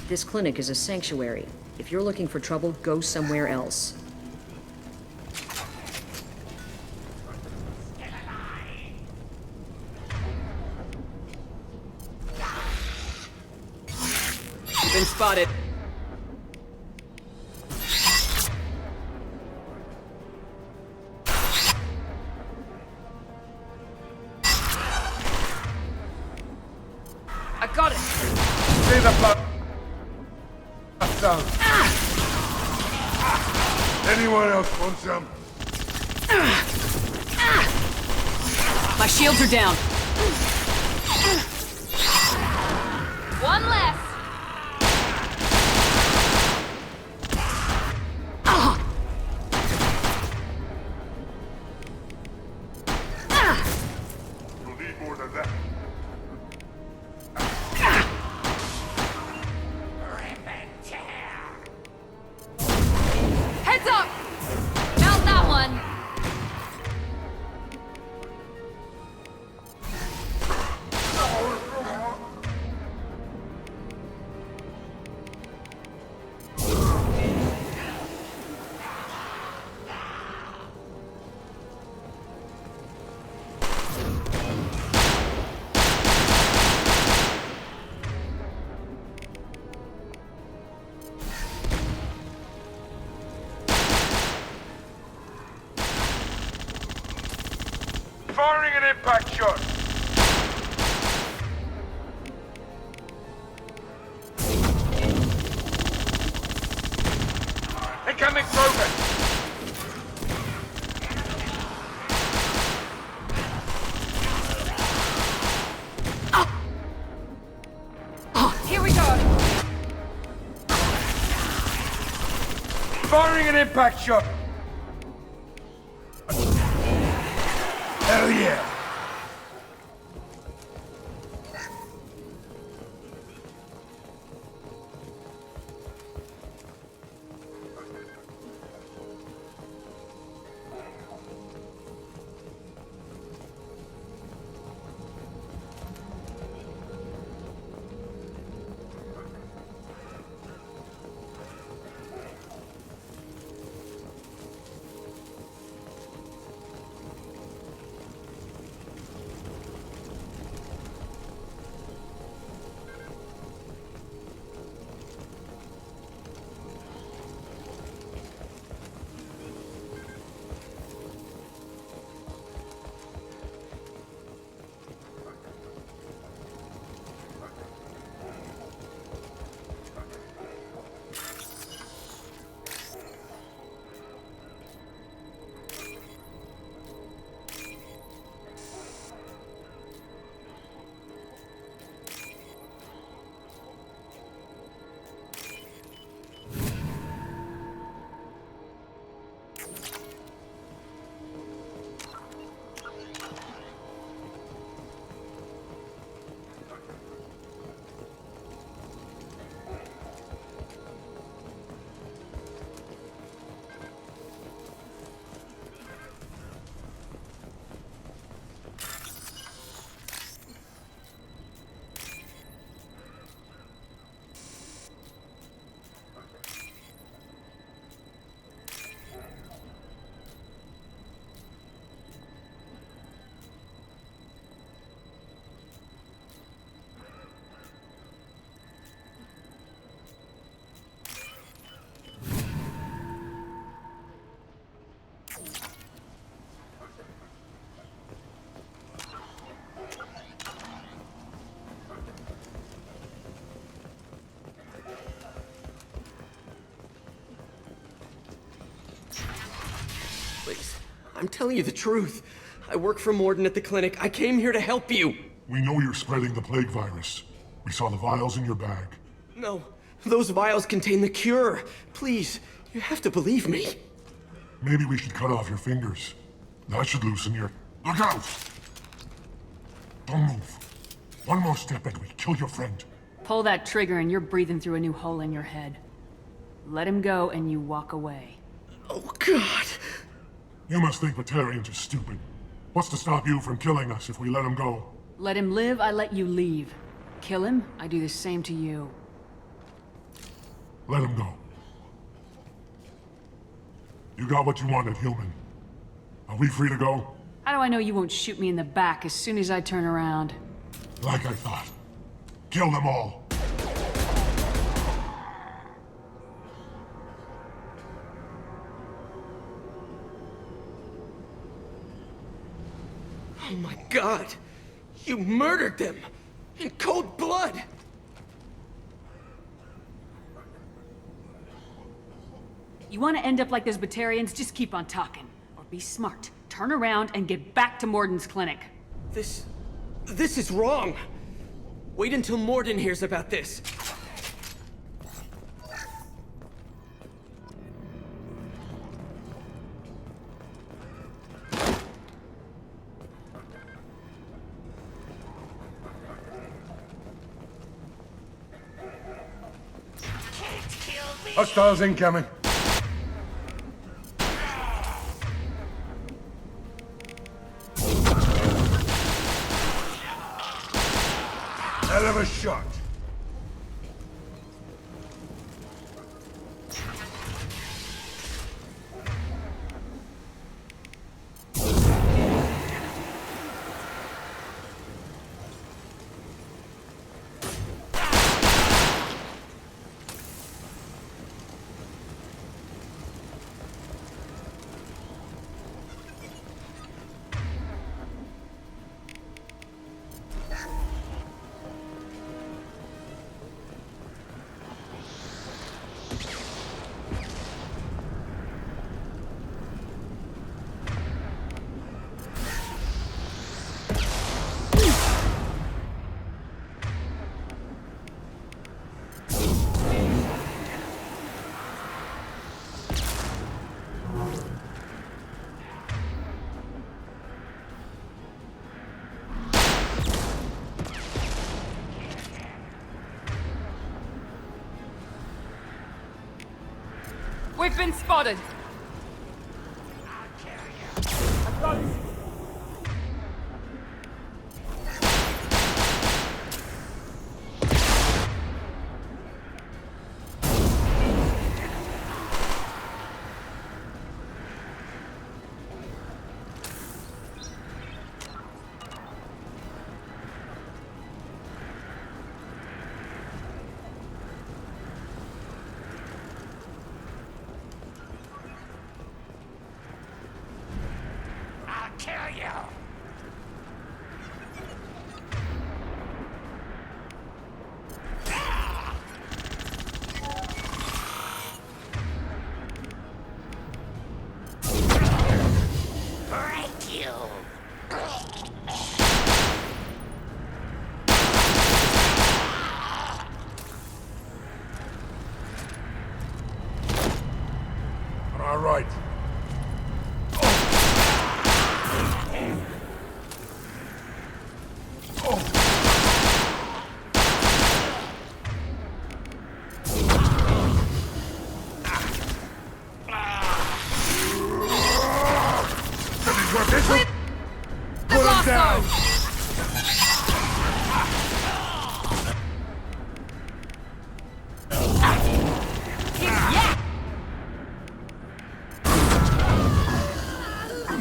Speaker 13: This clinic is a sanctuary. If you're looking for trouble, go somewhere else.
Speaker 2: You've been spotted. I got it!
Speaker 10: See the blood zone. Anyone else want some?
Speaker 2: My shields are down.
Speaker 14: One less.
Speaker 10: You'll need more than that.
Speaker 14: Heads up! Mount that one.
Speaker 10: Firing an impact shot. Incoming progress.
Speaker 14: Here we go.
Speaker 10: Firing an impact shot. Hell yeah!
Speaker 20: Please, I'm telling you the truth. I work for Mordin at the clinic. I came here to help you.
Speaker 7: We know you're spreading the plague virus. We saw the vials in your bag.
Speaker 20: No, those vials contain the cure. Please, you have to believe me.
Speaker 7: Maybe we should cut off your fingers. That should loosen your... Look out! Don't move. One more step and we kill your friend.
Speaker 2: Pull that trigger and you're breathing through a new hole in your head. Let him go and you walk away.
Speaker 20: Oh, God.
Speaker 7: You must think Batarians are stupid. What's to stop you from killing us if we let him go?
Speaker 2: Let him live, I let you leave. Kill him, I do the same to you.
Speaker 7: Let him go. You got what you wanted, human. Are we free to go?
Speaker 2: How do I know you won't shoot me in the back as soon as I turn around?
Speaker 7: Like I thought. Kill them all.
Speaker 20: Oh my God! You murdered them! In cold blood!
Speaker 2: You want to end up like those Batarians? Just keep on talking. Or be smart. Turn around and get back to Mordin's clinic.
Speaker 20: This is wrong! Wait until Mordin hears about this.
Speaker 10: Hostiles incoming. Hell of a shot.
Speaker 2: We've been spotted!
Speaker 6: I'll kill you. Break you.
Speaker 7: All right.
Speaker 2: Put him down!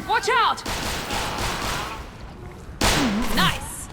Speaker 2: Watch out! Nice!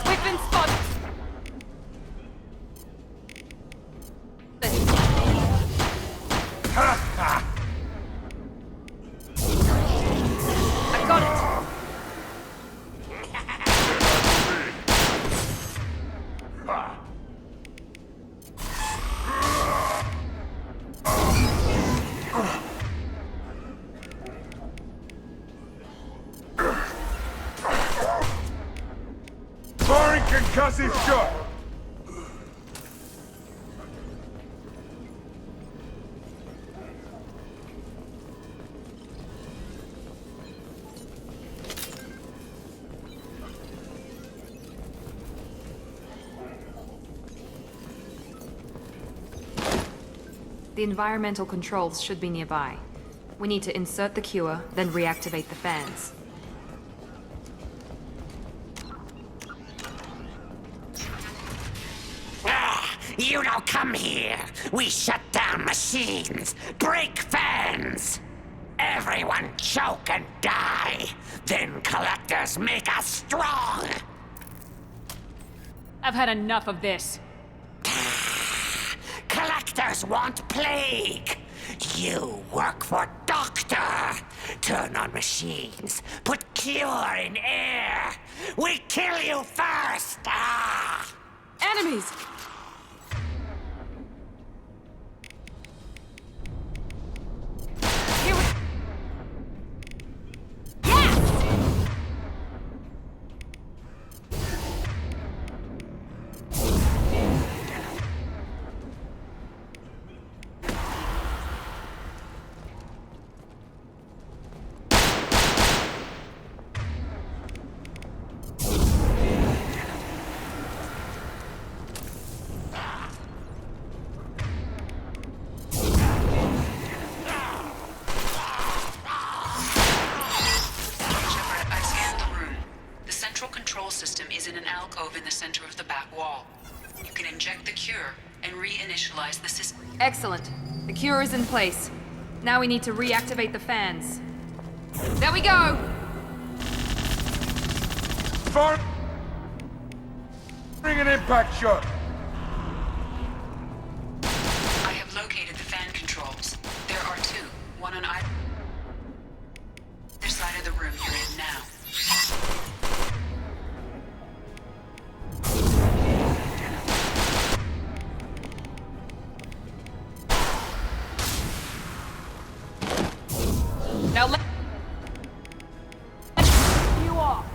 Speaker 2: We've been spotted! I got it!
Speaker 10: Firing concussive shot!
Speaker 14: The environmental controls should be nearby. We need to insert the cure, then reactivate the fans.
Speaker 6: You don't come here. We shut down machines, break fans. Everyone choke and die. Then collectors make us strong.
Speaker 2: I've had enough of this.
Speaker 6: Collectors want plague. You work for Doctor. Turn on machines. Put cure in air. We kill you first.
Speaker 2: Enemies!
Speaker 3: System is in an alcove in the center of the back wall. You
Speaker 2: can inject the cure and reinitialize the system.
Speaker 14: Excellent. The cure is in place. Now we need to reactivate the fans. There we go!
Speaker 10: Fire! Bring an impact shot!
Speaker 2: I have located the fan controls. There are two, one on either side of the room you're in now.
Speaker 14: Now let you off.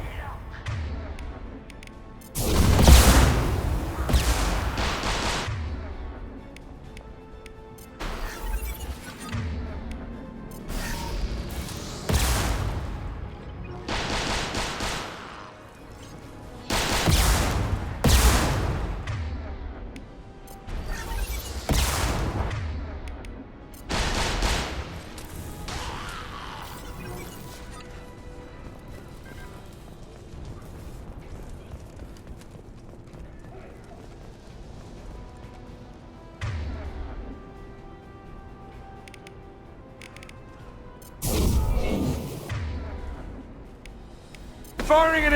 Speaker 10: Firing an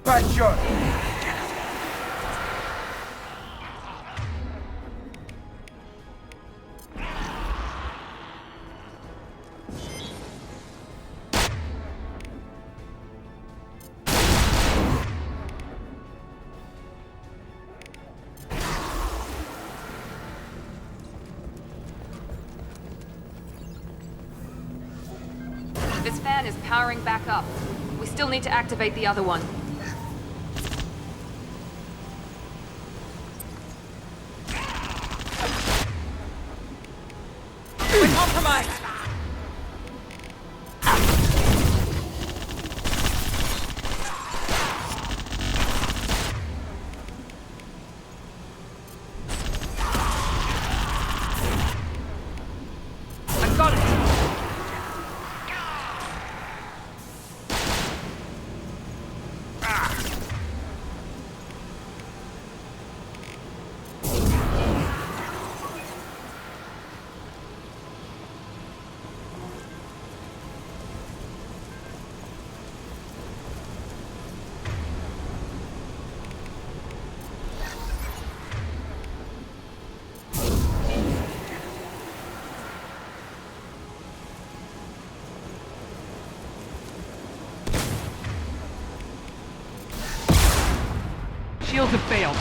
Speaker 10: impact shot!
Speaker 14: This fan is powering back up. We still need to activate the other one.
Speaker 20: We're compromised!
Speaker 14: I got it!
Speaker 18: Shields have failed.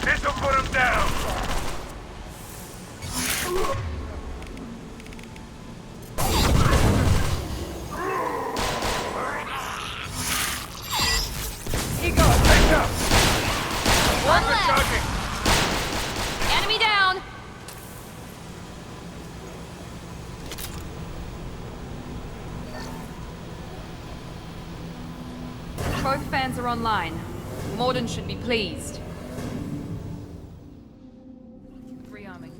Speaker 10: This'll put him down!
Speaker 14: Here goes!
Speaker 10: Picked up!
Speaker 14: One
Speaker 10: We're
Speaker 14: left!
Speaker 10: charging!
Speaker 14: Enemy down! Both fans are online. Mordin should be pleased. Rearming.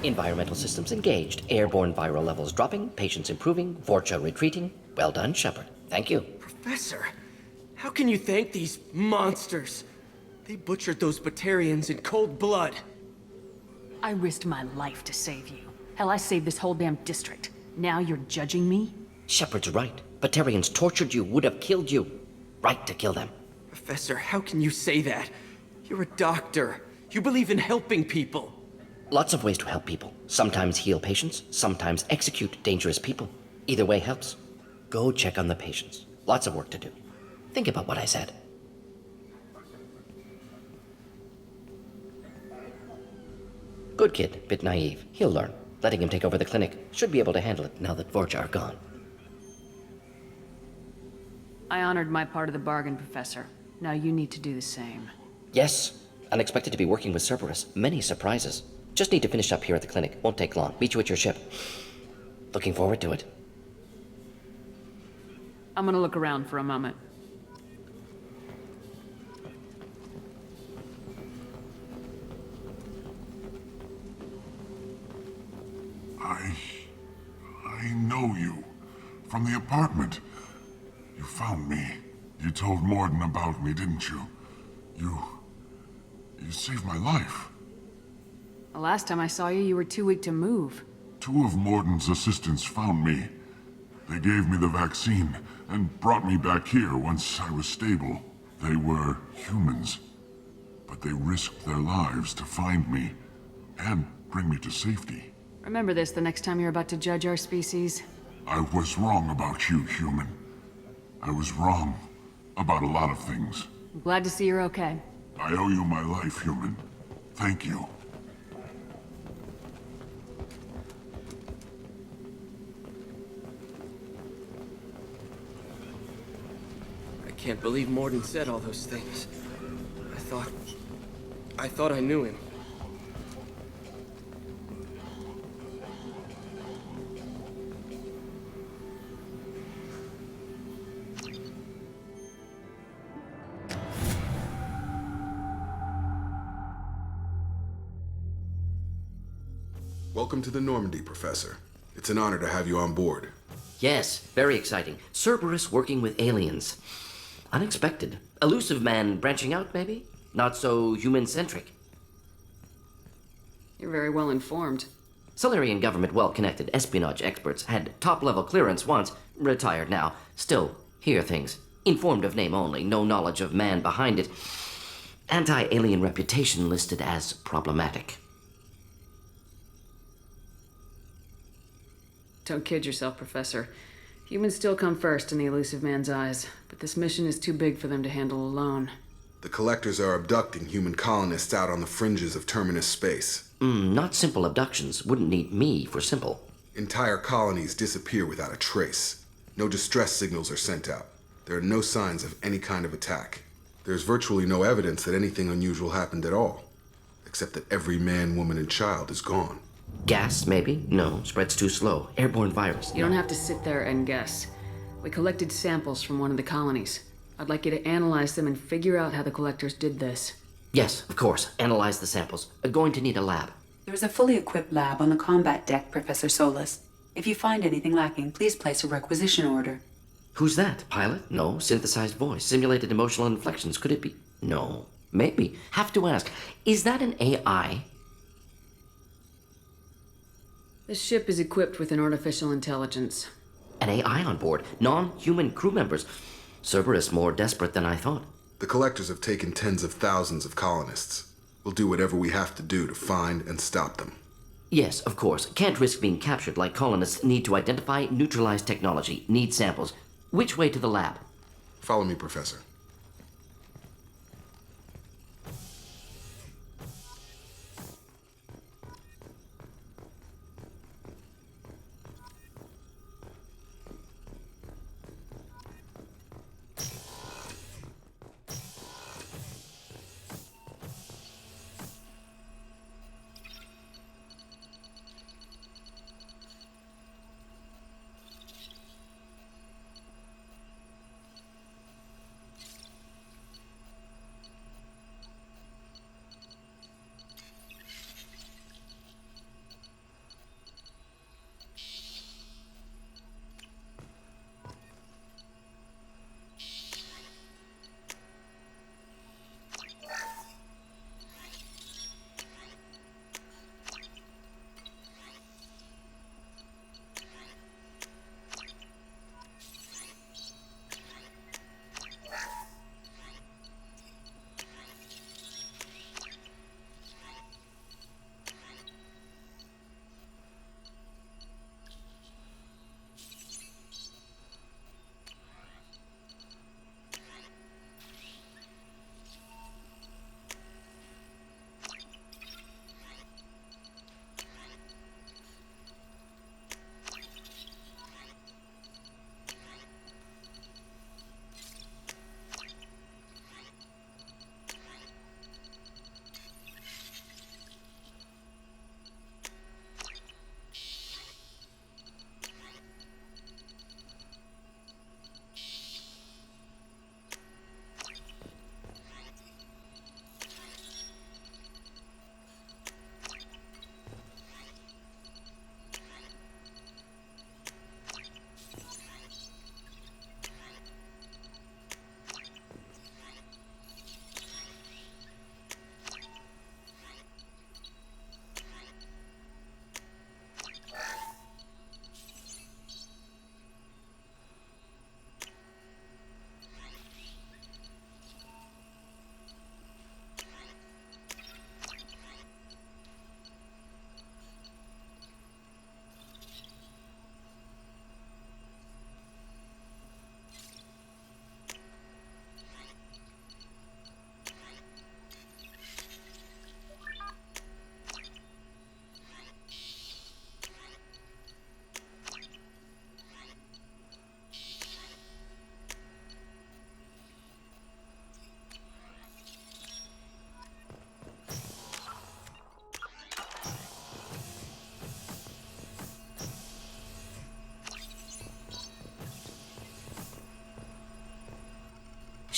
Speaker 19: Environmental systems engaged. Airborne viral levels dropping. Patients improving. Vorcha retreating. Well done, Shepard. Thank you.
Speaker 20: Professor, how can you thank these monsters? They butchered those Batarians in cold blood.
Speaker 2: I risked my life to save you. Hell, I saved this whole damn district. Now you're judging me?
Speaker 19: Shepard's right. Batarians tortured you, would have killed you. Right to kill them.
Speaker 20: Professor, how can you say that? You're a doctor. You believe in helping people.
Speaker 19: Lots of ways to help people. Sometimes heal patients, sometimes execute dangerous people. Either way helps. Go check on the patients. Lots of work to do. Think about what I said. Good kid, bit naive. He'll learn. Letting him take over the clinic should be able to handle it now that Vorcha are gone.
Speaker 2: I honored my part of the bargain, Professor. Now you need to do the same.
Speaker 19: Yes. Unexpected to be working with Cerberus. Many surprises. Just need to finish up here at the clinic. Won't take long. Meet you at your ship. Looking forward to it.
Speaker 2: I'm gonna look around for a moment.
Speaker 7: I know you. From the apartment. You found me. You told Mordin about me, didn't you? You saved my life.
Speaker 2: The last time I saw you, you were too weak to move.
Speaker 7: 2 of Mordin's assistants found me. They gave me the vaccine and brought me back here once I was stable. They were humans, but they risked their lives to find me and bring me to safety.
Speaker 2: Remember this the next time you're about to judge our species.
Speaker 7: I was wrong about you, human. I was wrong about a lot of things.
Speaker 2: I'm glad to see you're okay.
Speaker 7: I owe you my life, human. Thank you.
Speaker 20: I can't believe Mordin said all those things. I thought I knew him.
Speaker 21: Welcome to the Normandy, Professor. It's an honor to have you on board.
Speaker 19: Yes, very exciting. Cerberus working with aliens. Unexpected. Elusive man branching out, maybe? Not so human-centric.
Speaker 2: You're very well informed.
Speaker 19: Solarian government well-connected espionage experts had top-level clearance once, retired now. Still, hear things. Informed of name only, no knowledge of man behind it. Anti-alien reputation listed as problematic.
Speaker 2: Don't kid yourself, Professor. Humans still come first in the elusive man's eyes, but this mission is too big for them to handle alone.
Speaker 21: The Collectors are abducting human colonists out on the fringes of terminus space.
Speaker 19: Not simple abductions. Wouldn't need me for simple.
Speaker 21: Entire colonies disappear without a trace. No distress signals are sent out. There are no signs of any kind of attack. There's virtually no evidence that anything unusual happened at all, except that every man, woman, and child is gone.
Speaker 19: Gas, maybe? No, spreads too slow. Airborne virus.
Speaker 2: You don't have to sit there and guess. We collected samples from one of the colonies. I'd like you to analyze them and figure out how the Collectors did this.
Speaker 19: Yes, of course. Analyze the samples. Going to need a lab.
Speaker 22: There's a fully equipped lab on the combat deck, Professor Solus. If you find anything lacking, please place a requisition order.
Speaker 19: Who's that? Pilot? No. Synthesized voice. Simulated emotional inflections. Could it be? No. Maybe. Have to ask. Is that an AI?
Speaker 2: This ship is equipped with an artificial intelligence.
Speaker 19: An AI on board. Non-human crew members. Cerberus more desperate than I thought.
Speaker 21: The Collectors have taken tens of thousands of colonists. We'll do whatever we have to do to find and stop them.
Speaker 19: Yes, of course. Can't risk being captured like colonists. Need to identify, neutralize technology. Need samples. Which way to the lab?
Speaker 21: Follow me, Professor.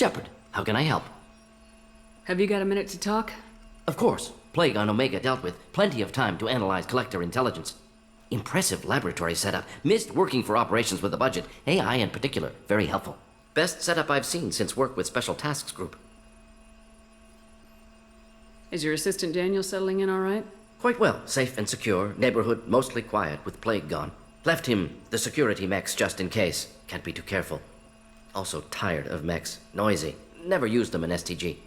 Speaker 19: Shepard, how can I help?
Speaker 2: Have you got a minute to talk?
Speaker 19: Of course. Plague on Omega dealt with. Plenty of time to analyze collector intelligence. Impressive laboratory setup. Missed working for operations with a budget. AI in particular. Very helpful. Best setup I've seen since work with Special Tasks Group.
Speaker 2: Is your assistant Daniel settling in all right?
Speaker 19: Quite well. Safe and secure. Neighborhood mostly quiet with Plague gone. Left him the security mechs just in case. Can't be too careful. Also tired of mechs. Noisy. Never used them in STG.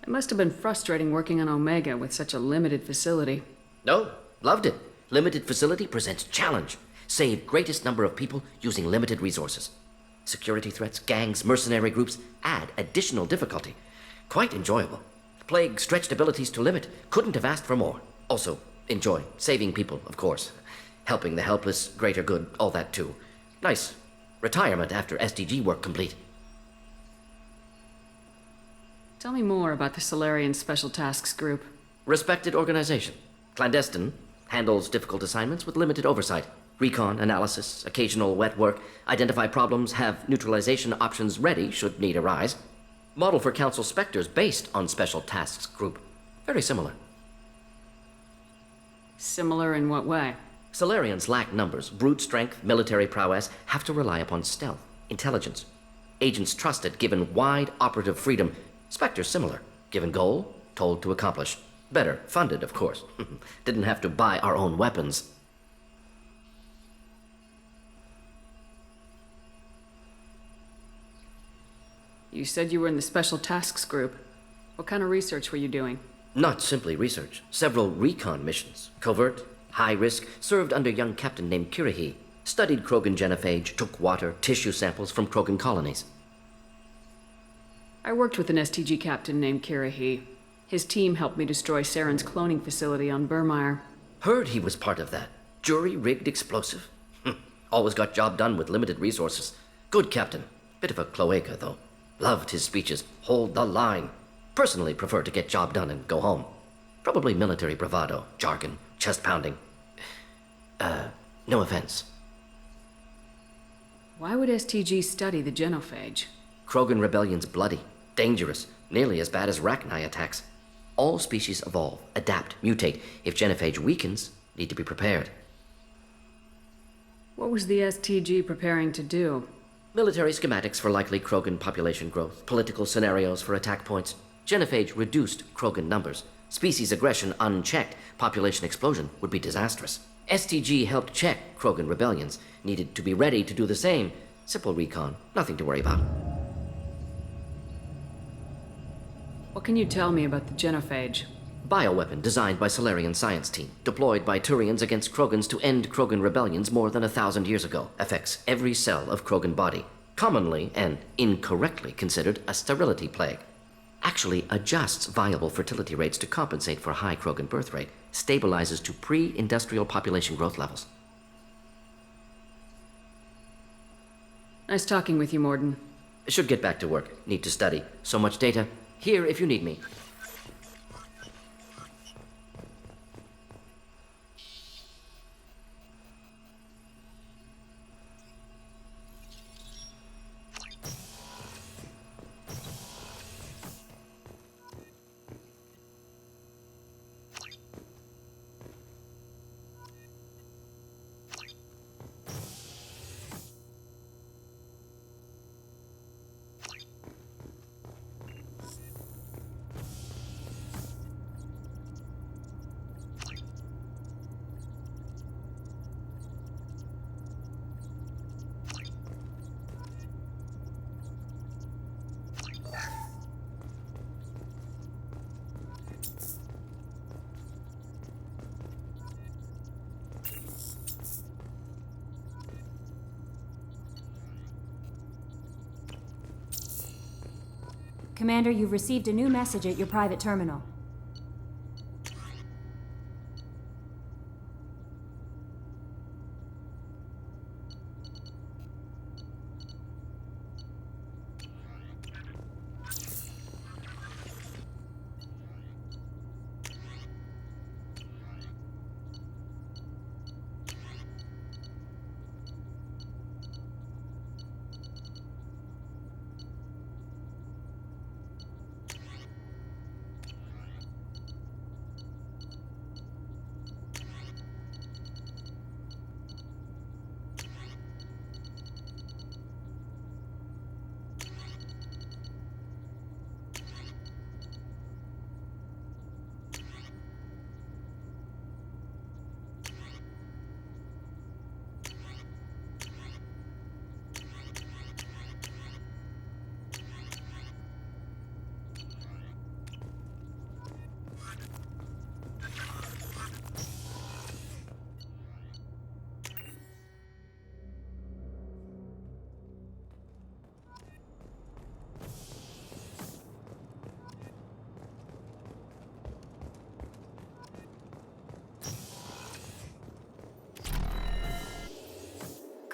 Speaker 2: It must have been frustrating working on Omega with such a limited facility.
Speaker 19: No, loved it. Limited facility presents challenge. Save greatest number of people using limited resources. Security threats, gangs, mercenary groups add additional difficulty. Quite enjoyable. Plague stretched abilities to limit. Couldn't have asked for more. Also, enjoy. Saving people, of course. Helping the helpless, greater good, all that too. Nice. Retirement after SDG work complete.
Speaker 2: Tell me more about the Solarian Special Tasks Group.
Speaker 19: Respected organization. Clandestine. Handles difficult assignments with limited oversight. Recon, analysis, occasional wet work. Identify problems, have neutralization options ready should need arise. Model for Council Spectres based on Special Tasks Group. Very similar.
Speaker 2: Similar in what way?
Speaker 19: Solarians lack numbers, brute strength, military prowess, have to rely upon stealth, intelligence. Agents trusted, given wide operative freedom. Spectres similar, given goal, told to accomplish. Better, funded, of course. Didn't have to buy our own weapons.
Speaker 2: You said you were in the Special Tasks Group. What kind of research were you doing?
Speaker 19: Not simply research. Several recon missions. Covert, high risk, served under a young captain named Kirahi. Studied Krogan genophage, took water, tissue samples from Krogan colonies.
Speaker 2: I worked with an STG captain named Kirahi. His team helped me destroy Saren's cloning facility on Burmire.
Speaker 19: Heard he was part of that. Jury-rigged explosive. Always got job done with limited resources. Good captain. Bit of a cloaca, though. Loved his speeches. Hold the line. Personally prefer to get job done and go home. Probably military bravado, jargon, chest pounding. No offense.
Speaker 2: Why would STG study the genophage?
Speaker 19: Krogan rebellion's bloody, dangerous, nearly as bad as Rachni attacks. All species evolve, adapt, mutate. If genophage weakens, need to be prepared.
Speaker 2: What was the STG preparing to do?
Speaker 19: Military schematics for likely Krogan population growth, political scenarios for attack points. Genophage reduced Krogan numbers. Species aggression unchecked, population explosion would be disastrous. STG helped check Krogan rebellions, needed to be ready to do the same. Simple recon, nothing to worry about.
Speaker 2: What can you tell me about the genophage?
Speaker 19: Bioweapon designed by Solarian science team, deployed by Turians against Krogans to end Krogan rebellions more than 1,000 years ago. Affects every cell of Krogan body. Commonly and incorrectly considered a sterility plague. Actually adjusts viable fertility rates to compensate for high Krogan birth rate. Stabilizes to pre-industrial population growth levels.
Speaker 2: Nice talking with you, Mordin.
Speaker 19: Should get back to work. Need to study. So much data. Here if you need me.
Speaker 4: Commander, you've received a new message at your private terminal.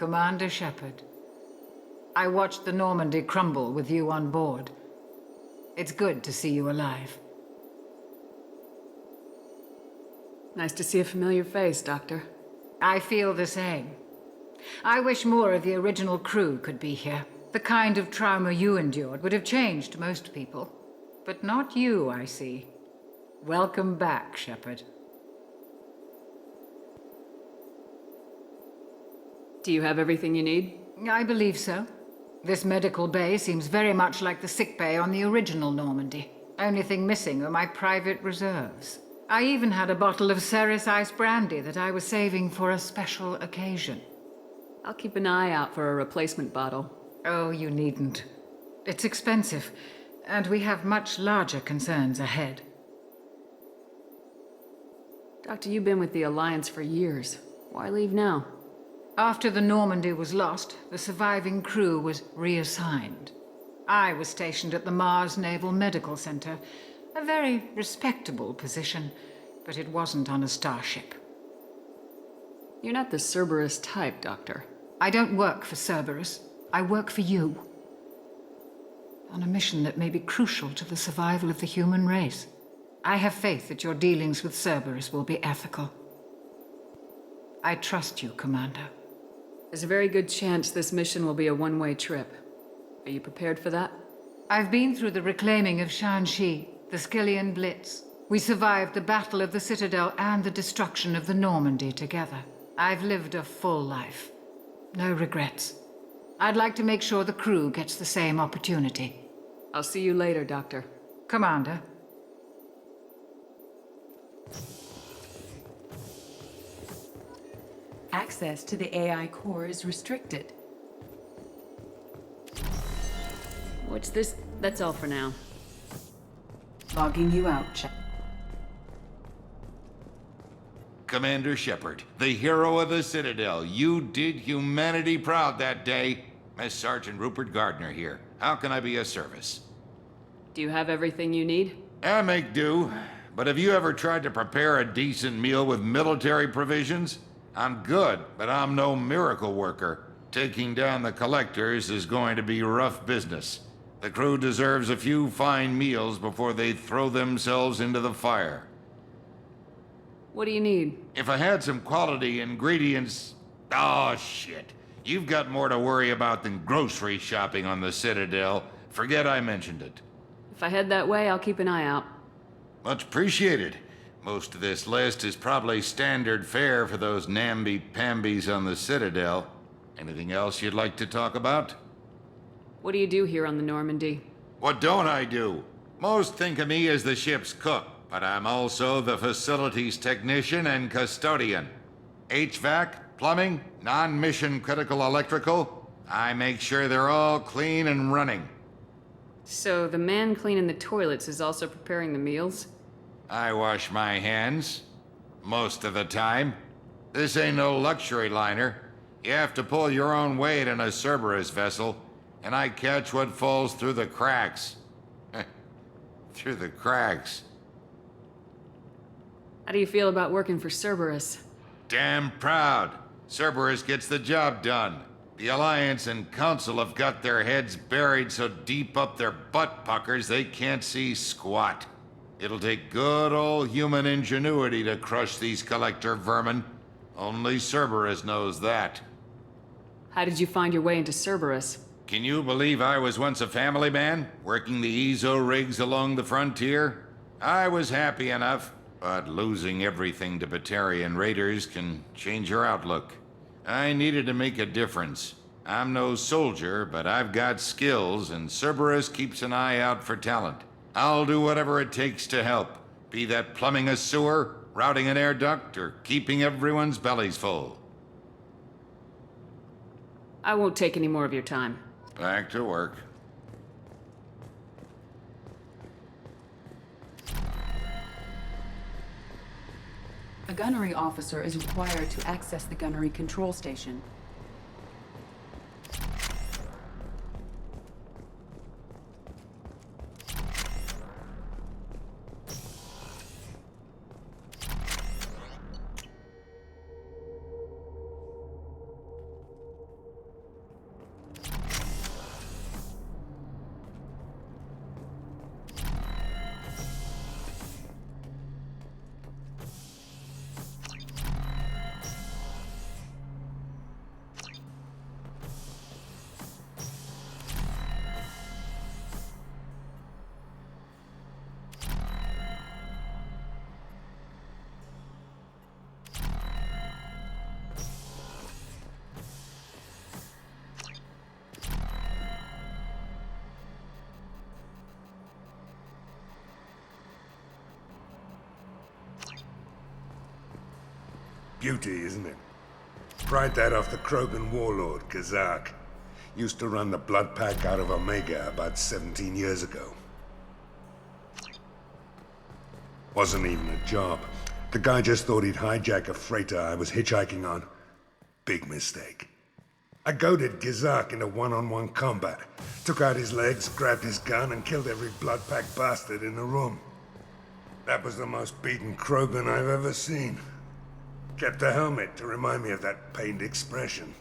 Speaker 5: Commander Shepard. I watched the Normandy crumble with you on board. It's good to see you alive.
Speaker 2: Nice to see a familiar face, Doctor.
Speaker 5: I feel the same. I wish more of the original crew could be here. The kind of trauma you endured would have changed most people. But not you, I see. Welcome back, Shepard.
Speaker 2: Do you have everything you need?
Speaker 5: I believe so. This medical bay seems very much like the sick bay on the original Normandy. Only thing missing are my private reserves. I even had a bottle of Ceres Ice Brandy that I was saving for a special occasion.
Speaker 2: I'll keep an eye out for a replacement bottle.
Speaker 5: Oh, you needn't. It's expensive, and we have much larger concerns ahead.
Speaker 2: Doctor, you've been with the Alliance for years. Why leave now?
Speaker 5: After the Normandy was lost, the surviving crew was reassigned. I was stationed at the Mars Naval Medical Center, a very respectable position, but it wasn't on a starship.
Speaker 2: You're not the Cerberus type, Doctor.
Speaker 5: I don't work for Cerberus. I work for you. On a mission that may be crucial to the survival of the human race. I have faith that your dealings with Cerberus will be ethical. I trust you, Commander.
Speaker 2: There's a very good chance this mission will be a one-way trip. Are you prepared for that?
Speaker 5: I've been through the reclaiming of Shanxi, the Skillian Blitz. We survived the Battle of the Citadel and the destruction of the Normandy together. I've lived a full life. No regrets. I'd like to make sure the crew gets the same opportunity.
Speaker 2: I'll see you later, Doctor.
Speaker 5: Commander.
Speaker 22: Access to the AI core is restricted.
Speaker 2: What's this? That's all for now.
Speaker 22: Logging you out,
Speaker 8: Commander Shepard, the hero of the Citadel. You did humanity proud that day. Miss Sergeant Rupert Gardner here. How can I be of service?
Speaker 2: Do you have everything you need?
Speaker 8: I make do. But have you ever tried to prepare a decent meal with military provisions? I'm good, but I'm no miracle worker. Taking down the collectors is going to be rough business. The crew deserves a few fine meals before they throw themselves into the fire.
Speaker 2: What do you need?
Speaker 8: If I had some quality ingredients... Oh, shit. You've got more to worry about than grocery shopping on the Citadel. Forget I mentioned it.
Speaker 2: If I head that way, I'll keep an eye out.
Speaker 8: Much appreciated. Most of this list is probably standard fare for those namby-pambies on the Citadel. Anything else you'd like to talk about?
Speaker 2: What do you do here on the Normandy?
Speaker 8: What don't I do? Most think of me as the ship's cook, but I'm also the facilities technician and custodian. HVAC, plumbing, non-mission critical electrical. I make sure they're all clean and running.
Speaker 2: So the man cleaning the toilets is also preparing the meals?
Speaker 8: I wash my hands. Most of the time. This ain't no luxury liner. You have to pull your own weight in a Cerberus vessel, and I catch what falls through the cracks. Through the cracks.
Speaker 2: How do you feel about working for Cerberus?
Speaker 8: Damn proud. Cerberus gets the job done. The Alliance and Council have got their heads buried so deep up their butt puckers they can't see squat. It'll take good old human ingenuity to crush these collector vermin. Only Cerberus knows that.
Speaker 2: How did you find your way into Cerberus?
Speaker 8: Can you believe I was once a family man, working the EZO rigs along the frontier? I was happy enough, but losing everything to Batarian raiders can change your outlook. I needed to make a difference. I'm no soldier, but I've got skills, and Cerberus keeps an eye out for talent. I'll do whatever it takes to help, be that plumbing a sewer, routing an air duct, or keeping everyone's bellies full.
Speaker 2: I won't take any more of your time.
Speaker 8: Back to work.
Speaker 22: A gunnery officer is required to access the gunnery control station.
Speaker 10: Beauty, isn't it? Pried that off the Krogan warlord, Kazak. Used to run the blood pack out of Omega about 17 years ago. Wasn't even a job. The guy just thought he'd hijack a freighter I was hitchhiking on. Big mistake. I goaded Gazak into one-on-one combat. Took out his legs, grabbed his gun, and killed every blood pack bastard in the room. That was the most beaten Krogan I've ever seen. Kept a helmet to remind me of that pained expression.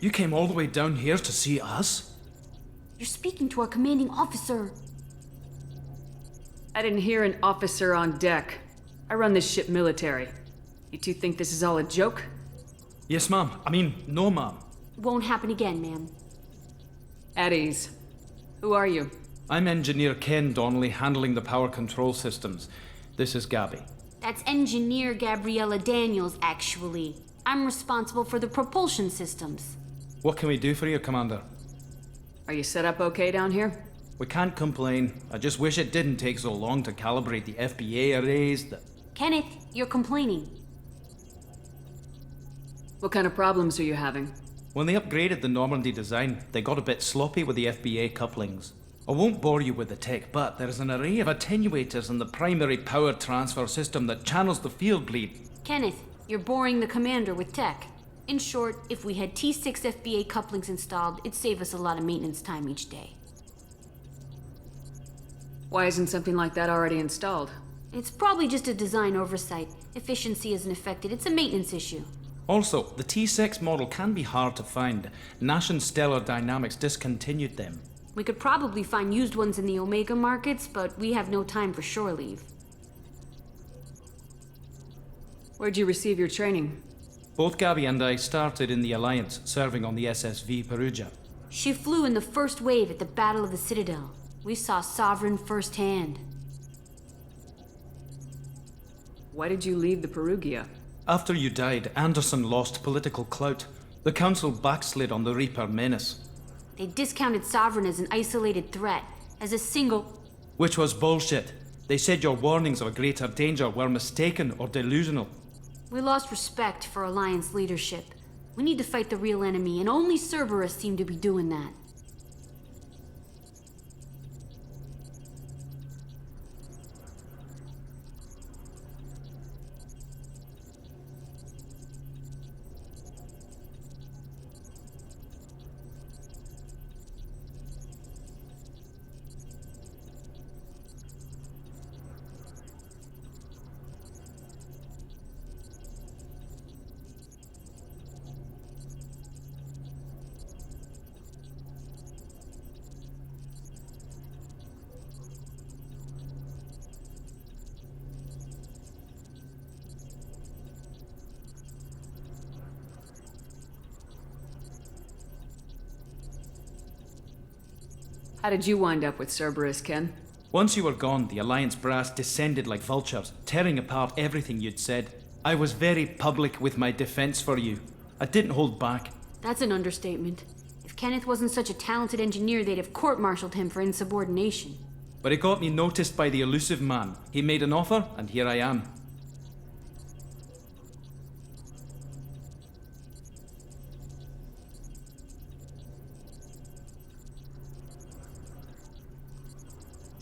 Speaker 11: You came all the way down here to see us?
Speaker 12: You're speaking to our commanding officer.
Speaker 2: I didn't hear an officer on deck. I run this ship military. You two think this is all a joke?
Speaker 11: Yes, ma'am. I mean, no, ma'am.
Speaker 12: Won't happen again, ma'am.
Speaker 2: At ease. Who are you?
Speaker 11: I'm Engineer Ken Donnelly, handling the power control systems. This is Gabby.
Speaker 12: That's Engineer Gabriella Daniels, actually. I'm responsible for the propulsion systems.
Speaker 11: What can we do for you, Commander?
Speaker 2: Are you set up okay down here?
Speaker 11: We can't complain. I just wish it didn't take so long to calibrate the FBA arrays.
Speaker 12: Kenneth, you're complaining.
Speaker 2: What kind of problems are you having?
Speaker 11: When they upgraded the Normandy design, they got a bit sloppy with the FBA couplings. I won't bore you with the tech, but there is an array of attenuators in the primary power transfer system that channels the field bleed.
Speaker 12: Kenneth, you're boring the commander with tech. In short, if we had T6 FBA couplings installed, it'd save us a lot of maintenance time each day.
Speaker 2: Why isn't something like that already installed?
Speaker 12: It's probably just a design oversight. Efficiency isn't affected, it's a maintenance issue.
Speaker 11: Also, the T6 model can be hard to find. Nash and Stellar Dynamics discontinued them.
Speaker 12: We could probably find used ones in the Omega markets, but we have no time for shore leave.
Speaker 2: Where'd you receive your training?
Speaker 11: Both Gabby and I started in the Alliance, serving on the SSV Perugia.
Speaker 12: She flew in the first wave at the Battle of the Citadel. We saw Sovereign firsthand.
Speaker 2: Why did you leave the Perugia?
Speaker 11: After you died, Anderson lost political clout. The Council backslid on the Reaper menace.
Speaker 12: They discounted Sovereign as an isolated threat, as a single...
Speaker 11: Which was bullshit. They said your warnings of a greater danger were mistaken or delusional.
Speaker 12: We lost respect for Alliance leadership. We need to fight the real enemy, and only Cerberus seem to be doing that.
Speaker 2: How did you wind up with Cerberus, Ken?
Speaker 11: Once you were gone, the Alliance brass descended like vultures, tearing apart everything you'd said. I was very public with my defense for you. I didn't hold back.
Speaker 12: That's an understatement. If Kenneth wasn't such a talented engineer, they'd have court-martialed him for insubordination.
Speaker 11: But it got me noticed by the elusive man. He made an offer, and here I am.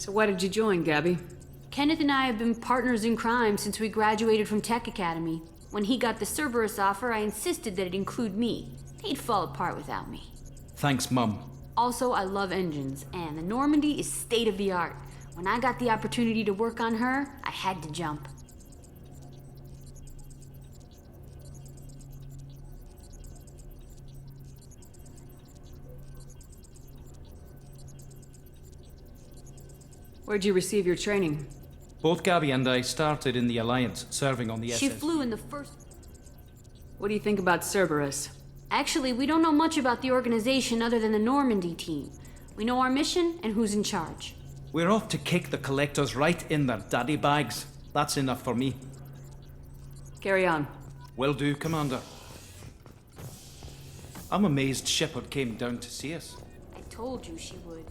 Speaker 2: So why did you join, Gabby?
Speaker 12: Kenneth and I have been partners in crime since we graduated from Tech Academy. When he got the Cerberus offer, I insisted that it include me. He'd fall apart without me.
Speaker 11: Thanks, Mum.
Speaker 12: Also, I love engines, and the Normandy is state-of-the-art. When I got the opportunity to work on her, I had to jump.
Speaker 2: Where'd you receive your training?
Speaker 11: Both Gabby and I started in the Alliance, serving on the
Speaker 12: She
Speaker 11: SS.
Speaker 12: flew in the first...
Speaker 2: What do you think about Cerberus?
Speaker 12: Actually, we don't know much about the organization other than the Normandy team. We know our mission and who's in charge.
Speaker 11: We're off to kick the collectors right in their daddy bags. That's enough for me.
Speaker 2: Carry on.
Speaker 11: Will do, Commander. I'm amazed Shepard came down to see us.
Speaker 12: I told you she would.